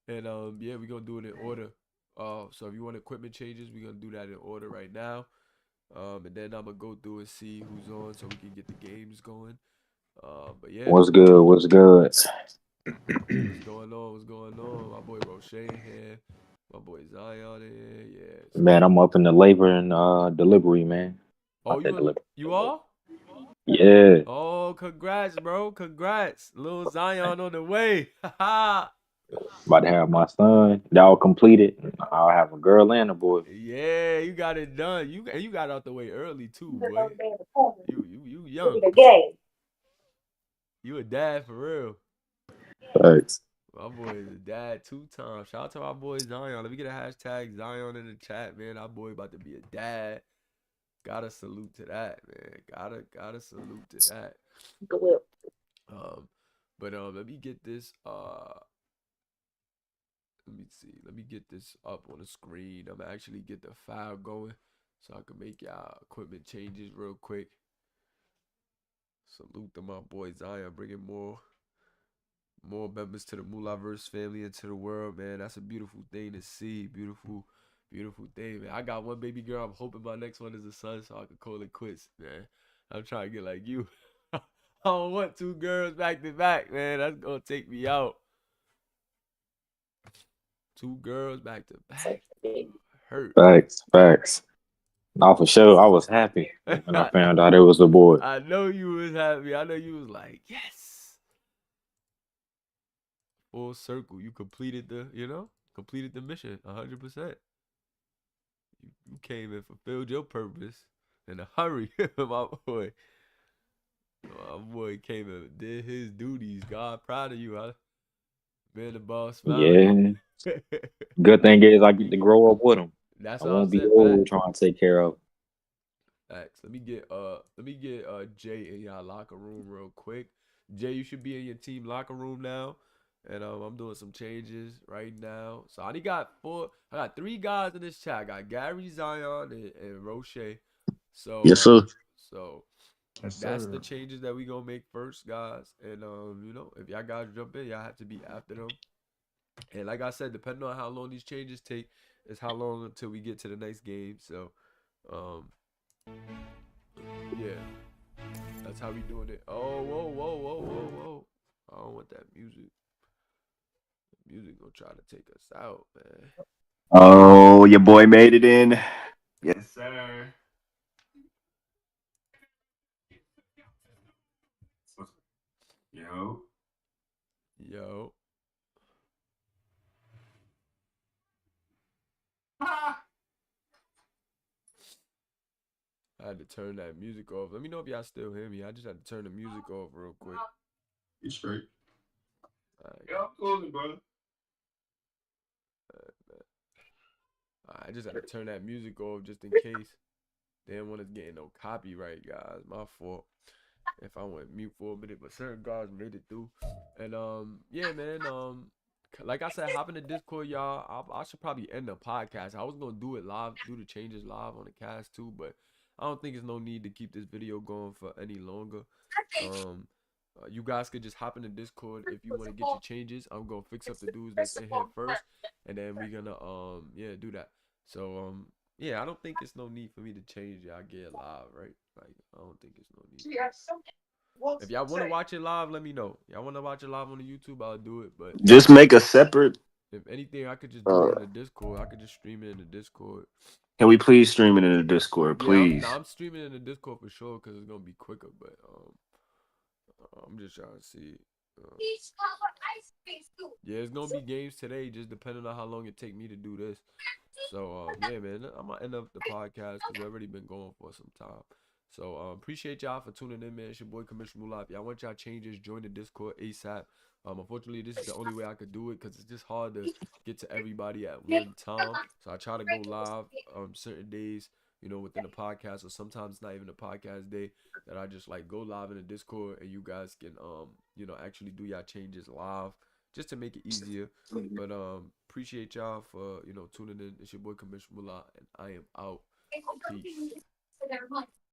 And yeah, we're gonna do it in order. So if you want equipment changes, we're gonna do that in order right now. And then I'm gonna go through and see who's on so we can get the games going. But yeah, What's good? What's good? what's going on? What's going on? My boy Roche here. My boy Zion here. Yeah. So, Man, I'm up in the labor and delivery, man. oh, Out there delivering. you are? Yeah, Oh, congrats, bro. Congrats. Little Zion on the way. Haha. about to have my son. That all completed. I'll have a girl and a boy. Yeah, you got it done. You got out the way early too, boy. You young. You a dad for real. Thanks. My boy is a dad 2 times. Shout out to my boy Zion. Let me get a hashtag Zion in the chat, man. Our boy about to be a dad. Gotta salute to that, man. Gotta salute to that. Um, but let me get this. Let me see. Let me get this up on the screen. I'm actually get the file going so I can make y'all equipment changes real quick. Salute to my boy Zion, bringing more members to the Moolahverse family into the world, man. That's a beautiful thing to see. Beautiful, beautiful thing, man. I got one baby girl. I'm hoping my next one is a son so I can call it quits, man. I'm trying to get like you. I don't want 2 girls back to back, man. That's gonna take me out. 2 girls back to back. Hurt. Facts. Now for sure, I was happy when I found out it was a boy. I know you was happy. I know you was like, yes. Full circle. You completed completed the mission 100%. You came and fulfilled your purpose in a hurry, my boy. My boy came and did his duties. God proud of you, huh? Man, the boss smiling. Yeah. Good thing is I get to grow up with him. That's I all I'm won't be saying. old trying to take care of. Facts. Let me get Jay in y'all locker room real quick. Jay, you should be in your team locker room now. And I'm doing some changes right now. So I got 3 guys in this chat. I got Gary, Zion, and Roche. Yes, So sir. so Yes, that's the sir. changes that we gonna make first, guys. And if y'all guys jump in, y'all have to be after them. And like I said, depending on how long these changes take, is how long until we get to the next game. So um yeah. That's how we doing it. Oh, whoa, whoa, whoa, whoa, whoa. I don't want that music. Music gonna try to take us out, man. Oh, your boy made it in. Yes, sir. Yo. Yo. I had to turn that music off. Let me know if y'all still hear me. I just had to turn the music off real quick. You straight? Alright. Yeah, I'm closing, brother. I just had to turn that music off just in case. Didn't want to get no copyright, guys. My fault. If I went mute for a minute, but certain guys made it through. And yeah, man. Like I said, hop in the Discord, y'all. I should probably end the podcast. I was gonna do it live, do the changes live on the cast too, but I don't think there's no need to keep this video going for any longer. You guys could just hop in the Discord if you want to get your changes. I'm gonna fix up the dudes that's in here first, and then we're gonna yeah, do that. So yeah, I don't think it's no need for me to change y'all get live, right? Like I don't think it's no need. If y'all want to watch it live, let me know. Y'all want to watch it live on the YouTube, I'll do it. But Just make a separate. if anything, I could just do it in the Discord. I could just stream it in the Discord. Can we please stream it in the Discord, Yeah, please? I'm streaming it in the Discord for sure because it's gonna be quicker. But I'm just trying to see. Uh, yeah, it's gonna be games today, just depending on how long it take me to do this. So yeah, man, I'm gonna end up the podcast because we already been going for some time. So appreciate y'all for tuning in, man. It's your boy Commissioner Mulap. Y'all want y'all changes, join the Discord ASAP. Unfortunately, this is the only way I could do it because it's just hard to get to everybody at one time. So I try to go live certain days, you know, within the podcast, or sometimes it's not even a podcast day that I just like go live in the Discord and you guys can you know, actually do y'all changes live just to make it easier. But appreciate y'all for, you know, tuning in. It's your boy Commissioner Mullah, and I am out. Peace.